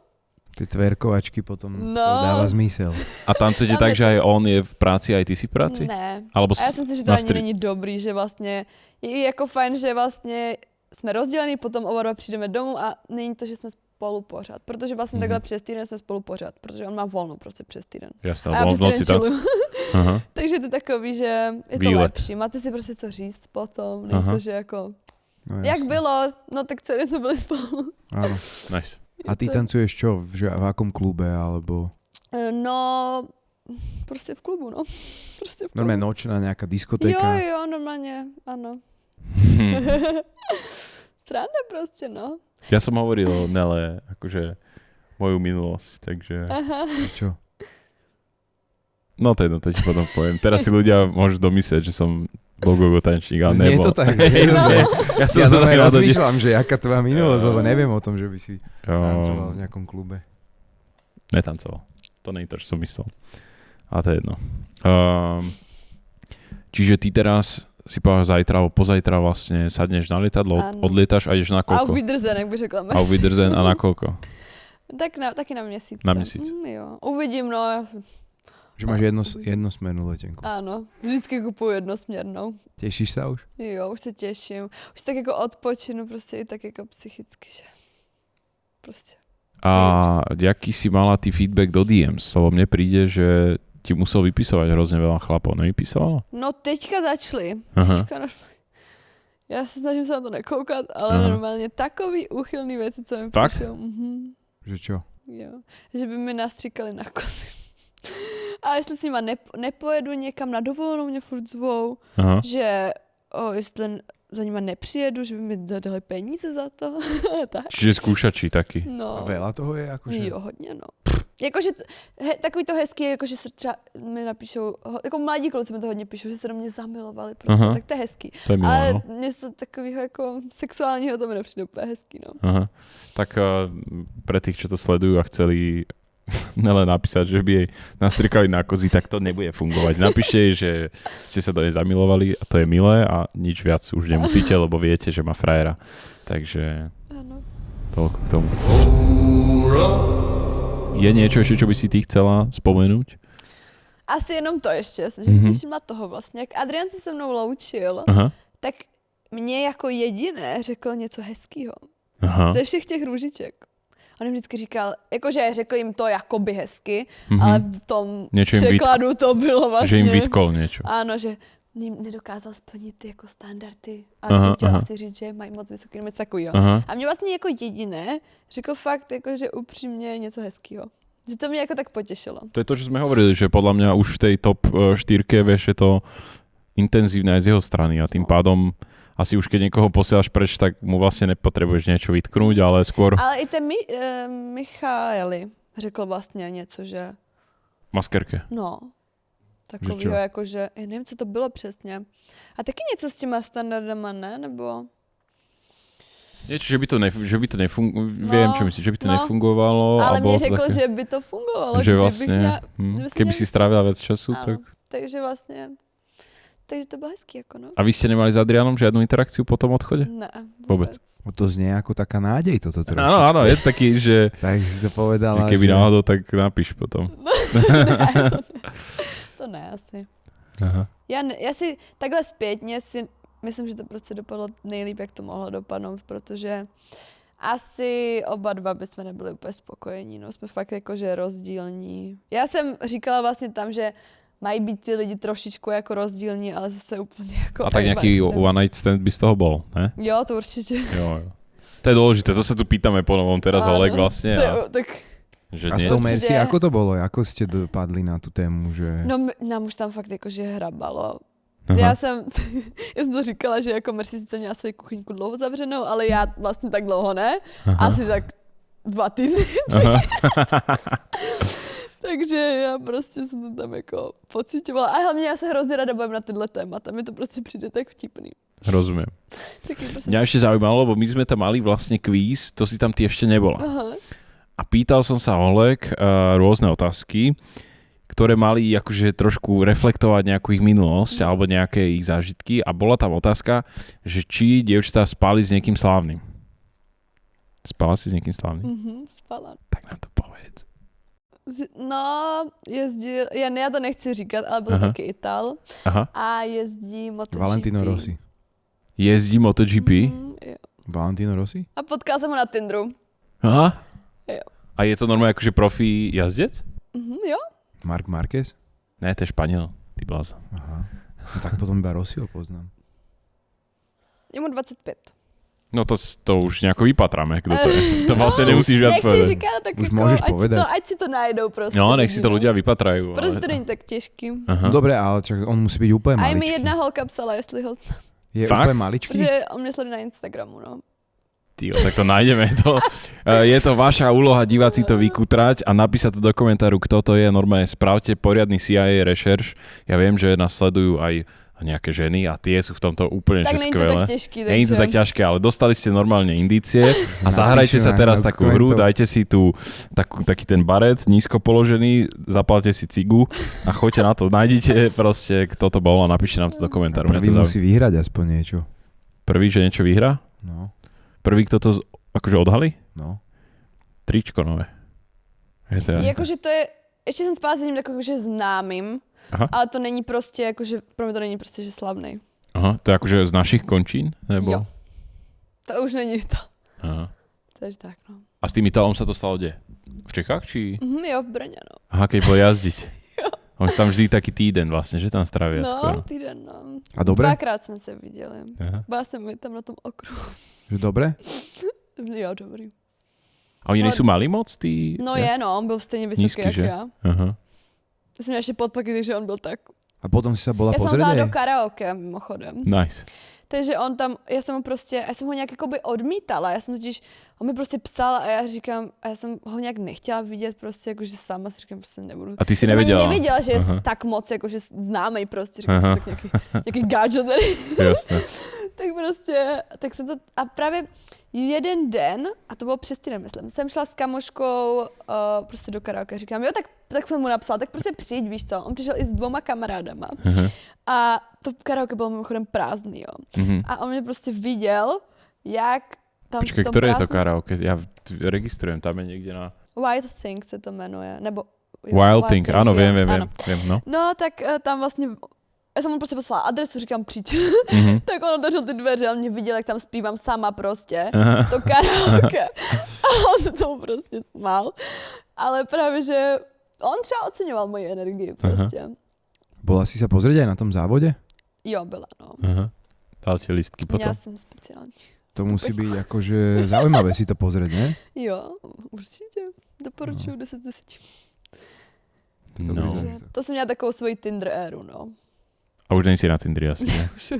Ty tverkovačky potom to dáva zmysel. A tancujete tak, že aj on je v práci, aj ty si v práci? Ne. Alebo a já si myslím, že to ani není dobrý, že vlastně je jako fajn, že vlastně jsme rozdělení, potom oba dva přijdeme domů a není to, že jsme spolu pořád. Protože vlastně takhle přes týden jsme spolu pořád, protože on má volno prostě přes týden. Jasně, ale on v noci tancuje. Takže to je takový, že je to lepší. Máte si prostě co říct potom, není to, že jako... No, jak bylo, no tak celý jsme byli spolu. Áno. Nice. A ty tancuješ čo? V akom klube, alebo... No, prostě v klubu, no. Prostě v klubu. Normálne nočná nejaká diskotéka? Jo, normálně, ano. Sranda prostě, no. Ja som hovoril o Nele, akože moju minulosť, takže... Aha. Čo? No to ti potom poviem. Teraz si ľudia môžu domyslieť, že som gogo tančník, ale Nie nebol. to tak. Ja som Ja to tak rozmýšľam, že aká tvoja minulosť, lebo neviem o tom, že by si tancoval v nejakom klube. Netancoval. To nie je to, čo som myslel. A to je jedno. Čiže ty teraz si povedal zajtra alebo pozajtra vlastne sadneš na lietadlo, odlietaš a ideš na koľko? Auf Wiedersehen, jak by řekla Messi. Auf Wiedersehen a na koľko? Taky na měsíc. Na měsíc. Jo. Uvidím, no. Že máš jednosmernú letenku. Ano, vždycky kupuju jednosměrnou. Tešíš sa už? Jo, už se těším. Už tak jako odpočinu, prostě i tak jako psychicky, že prostě. A jaký si mala ty feedback do DMs? Lebo mne príde, že ti musel vypisovať hrozne veľa chlapov. Nevypisovalo? No teďka začali. Aha. Já se snažím se na to nekoukat, ale normálně takový úchylný věci, co mi píšou. Že čo? Jo, že by mi nastříkali na kozy. A jestli s nima nepojedu někam na dovolenou, mě furt zvou, že jestli za nima nepřijedu, že by mi dali peníze za to. Tak. Čiže skúšači taky. No. A veľa toho je akože? Jo, hodně, no. Jakože takový to hezký, jakože se třeba mi napíšou, jako mladí kluci mi to hodně píšou, že se do mě zamilovali, prostě, tak to je hezký. To je milé, ale no. něco takového jako sexuálního to mi nepřijde úplně hezký, no. Aha. Tak pre tých, čo to sledujú a chceli Nele napísať, že by jej nastrikali na kozy, tak to nebude fungovať. Napíšte jej, že ste sa do nej zamilovali a to je milé a nič viac už nemusíte, lebo viete, že má frajera. Takže toľko k tomu. Je niečo ešte, čo by si ty chcela spomenúť? Asi jenom to ještě, že si všimla toho vlastně. Jak Adrian se mnou loučil, tak mě jako jediné řekl něco hezkýho. Ze všech těch růžiček. On jim vždycky říkal, jakože řekl jim to jakoby hezky, ale v tom překladu to bylo vlastně... Že jim vytkol niečo. Ano, že jim nedokázal splnit ty jako standardy. A chtěl asi říct, že mají moc vysoký nebo takovýho. A mě vlastně jako jediné řekl fakt, jakože upřímně něco hezkýho. Že to mě jako tak potěšilo. To je to, čo sme hovorili, že podľa mňa už v tej top 4, vieš, je to intenzívne aj z jeho strany a tým pádom asi už keď niekoho posielaš preč, tak mu vlastne nepotrebuješ niečo vytknúť, ale skôr... Ale i ten Michaeli řekl vlastně něco, že... Maskerke. No. Takovýho jakože, já nevím, co to bylo přesně. A taky něco s těma standardama, ne? Nebo... Niečo, že by to nefungovalo, viem, čo myslíš, že by to nefungovalo. Ale mne řekl, také, že by to fungovalo. Že vlastne, keby si strávila viac času, tak... Takže vlastne... Takže to bylo hezký, jako no. A vy ste nemali s Adrianom žiadnu interakciu po tom odchode? Ne, vôbec. To znie ako taká nádej toto trošku. Áno, je taký, že... Tak si to povedala, keby náhodou, tak napíš potom. To ne, asi. Aha. Já si takhle zpětně si myslím, že to prostě dopadlo nejlíp, jak to mohlo dopadnout, protože asi oba dva bychom nebyli úplně spokojení, no jsme fakt jakože rozdílní. Já jsem říkala vlastně tam, že mají být ty lidi trošičku jako rozdílní, ale zase úplně jako... A tak nějaký one night stand by z toho bol, ne? Jo, to určitě. Jo. To je dôležité, to sa tu pýtame po novom teraz Olek vlastne. Tak... Že a s tou Messi, ako to bolo? Ako ste dopadli na tú tému, že... No nám už tam fakt jakože hrabalo. Já jsem to říkala, že jako Mercy sice měla svoji kuchyňku dlouho zavřenou, ale já vlastně tak dlouho ne. Asi tak 2 týdny. Takže já prostě jsem to tam jako pocítovala. A hlavně já se hrozně rada bavím na tyhle témata. Mi to prostě přijde tak vtipný. Rozumiem. Mňa ešte zaujímalo, lebo my sme tam mali vlastne kvíz, to si tam ty ešte nebola. A pýtal som sa Olek rôzne otázky, ktoré mali akože trošku reflektovať nejakú ich minulosť alebo nejaké ich zážitky a bola tam otázka, že či dievčatá spali s niekým slávnym. Spala si s niekým slávnym? Spala. Tak nám to povedz. No, jezdil, já to nechci říkat, ale byl taky Ital. A jezdí MotoGP. Valentino Rossi. Jezdí MotoGP? Jo. Valentino Rossi? A potkal jsem ho na Tinderu. Aha. Jo. A je to normálně jakože profi jazdec? Jo. Marc Marquez? Ne, to je Španěl, ty blázo. Aha. No tak potom iba Rossiho poznám. Je mu 25. No to už nejako vypatráme, kto to je. To vlastne nemusíš viac povedať. Říkat, tak Už jako, môžeš povedať. Ať si to najdou prostě. No, nech si to ľudia vypatrajú. Protože to není tak těžký. Aha. Dobre, ale čak, on musí byť úplne A i maličký. mi jedna holka psala, jestli ho znám. Je Fakt? úplne maličký? Protože on mě sleduje na Instagramu, no. Tyjo, tak to nájdeme. Je to vaša úloha diváci to vykutrať a napísať to do komentáru, kto to je. Normálne spravte poriadny CIA rešerš. Ja viem, že nás sledujú aj nejaké ženy a tie sú v tomto úplne Tak že není to skvelé. tak těžký, takže... Není to tak ťažké, ale dostali ste normálne indície a zahrajte sa teraz takú hru, dajte si tu taký ten baret nízko položený, zapalte si cigu a choďte na to. Nájdite proste, kto to bol a napíšte nám to do komentáru. Prvý musí vyhrať aspoň niečo. Prvý, že niečo vyhrá? No, Prvý, kto to akože odhalí? no. Tričko nové. Je to jasné. Jakože to je, ještě jsem spala s jedním takovým známým, Aha. ale to není prostě, jakože, pro mě to není prostě, že slavnej. Aha, to je akože z našich končín? Nebo? Jo. To už není to. Aha. Takže tak, no. A s tým Italom sa to stalo kde? V Čechách, či? Jo, v Brně, no. Aha, keď bol jazdiť. On tam vždy taký týden vlastne, že tam strávia No, skoro. týden, no. A dobre? Dvakrát jsme se viděli. Aha. Byla jsem tam na tom okruhu. Že dobre? Jo, dobrý. A oni nejsou malí moc, tí? No je, no, on byl stejně vysoký Nízky, jako že? já. Aha. Já jsem měla ještě podpaky, takže on byl tak. A potom si sa bola Já jsem pozrieť? vzala aj? do karaoke, mimochodem. Nice. Takže on tam, já jsem ho nějak jakoby odmítala, já jsem totiž, on mi prostě psal a já říkám, a já jsem ho nějak nechtěla vidět prostě, jakože sama si říkám, prostě nebudu. A ty si Já jsem ani nevedela? nevěděla, že je Aha. tak moc, jakože známej prostě, říkám Aha. si tak nějaký gadget tady. Jasné. Tak prostě, tak jsem to, a právě jeden den, a to bylo přes týden, myslím, jsem šla s kamoškou prostě do karaoke, říkám, jo, tak jsem mu napsala, tak prostě přijď, víš co, on přišel i s 2 kamarádama. Aha. A to karaoke bylo mimochodem prázdný, jo. Mhm. A on mě prostě viděl, jak tam Počkej, v tom ktoré je to prázdném- karaoke? Ja registrujem, tam je niekde na... Wild Thing se to jmenuje, nebo... jo, Wild Thing, áno, jo, viem, ano. no. No, tak tam vlastně, já jsem mu prostě poslala adresu, říkám, přijď. Mhm. Tak on otevřel ty dveře a on mě viděl, jak tam zpívám sama prostě. Aha. To karaoke. A on se tomu prostě smál. Ale právě, že on třeba oceňoval moji energii prostě. Bola si sa pozrieť aj na tom závode? Jo, byla, no. Aha. Dal ti listky potom? Měla jsem speciální. To musí byť akože zaujímavé si to pozrieť, ne? Jo, určitě. Doporučuju 10 z 10. No. Takže to jsem měla takovou svoji Tinder éru, no. A už nejsi na Tindri asi, ne? Už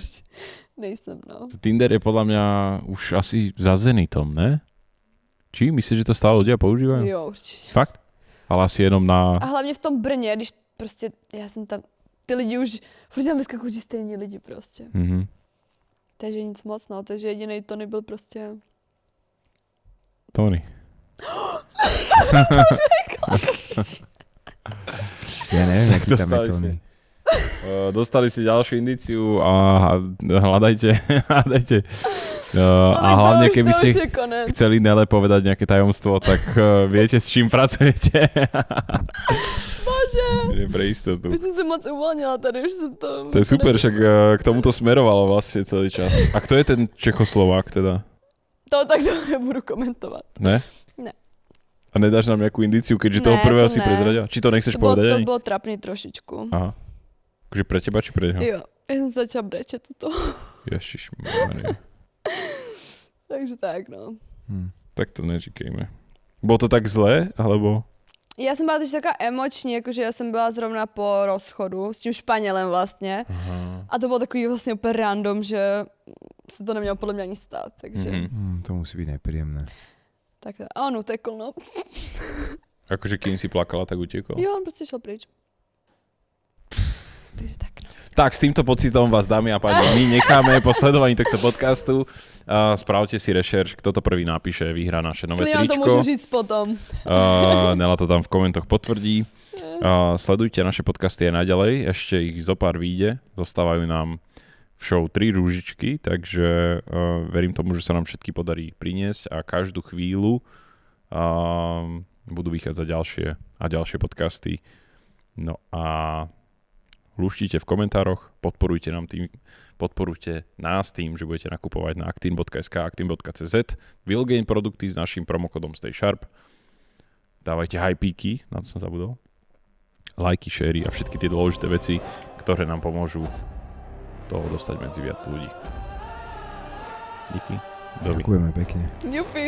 nejsem, no. Tinder je podľa mňa už asi za Zenitom, ne? Či? Myslíš, že to stále ľudia používajú? Jo, určitě. Fakt? Ale asi jenom na... A hlavně v tom Brně, když prostě, já jsem tam, ty lidi už, furt tam vyskakují ti stejní lidi prostě. Mhm. Takže nic moc, no. Takže jediný Tony byl prostě... Tony. Ja neviem, aký tam je Dostali Tony. si. Dostali si ďalšiu indíciu a hľadajte. A hlavne, keby ste chceli Nele povedať nejaké tajomstvo, tak viete, s čím pracujete. Bože, Pre istotu. už jsem se moc uvolnila tady, už jsem to... To je super, však k tomu to smerovalo vlastne celý čas. A kto je ten Čechoslovák teda? To tak to nebudu komentovat. Ne? Ne. A nedáš nám nejakú indíciu, keďže Ne, toho prvého to si ne. prezradila? Či to nechceš To bylo, povedať to ani? bylo trapný trošičku. Aha. Takže pre teba, či pre neho? Jo, já jsem začala brečet to. Ježišmarja. Takže tak, no. Tak to neříkejme. Bolo to tak zlé, alebo... Já jsem byla teď taková emoční, jakože já jsem byla zrovna po rozchodu s tím Španělem vlastně. Aha. A to bylo takový vlastně úplně random, že se to nemělo podle mě ani stát, takže Mhm. To musí byť nepríjemné. tak a on utekl, no. Akože kým si plakala, tak utekol. Jo, on prostě šel pryč. Takže tak, no. Tak, s týmto pocitom vás, dámy a páni, my necháme po sledovaní tohto podcastu. Spravte si rešerš, kto to prvý napíše, vyhrá naše nové Klidně vám to tričko. můžu říct potom. Nela to tam v komentoch potvrdí. Sledujte naše podcasty aj naďalej, ešte ich zo pár vyjde. Zostávajú nám v show 3 rúžičky, takže verím tomu, že sa nám všetky podarí priniesť a každú chvíľu budú vychádzať ďalšie podcasty. No a lúštite v komentároch, podporujte nás tým, že budete nakupovať na actin.sk, actin.cz, Willgain produkty s našim promokodom Stay Sharp. Dávajte hypíky, na to som zabudol. Lajky, šery a všetky tie dôležité veci, ktoré nám pomôžu toho dostať medzi viac ľudí. Díky. Ďakujeme pekne. Ďupi.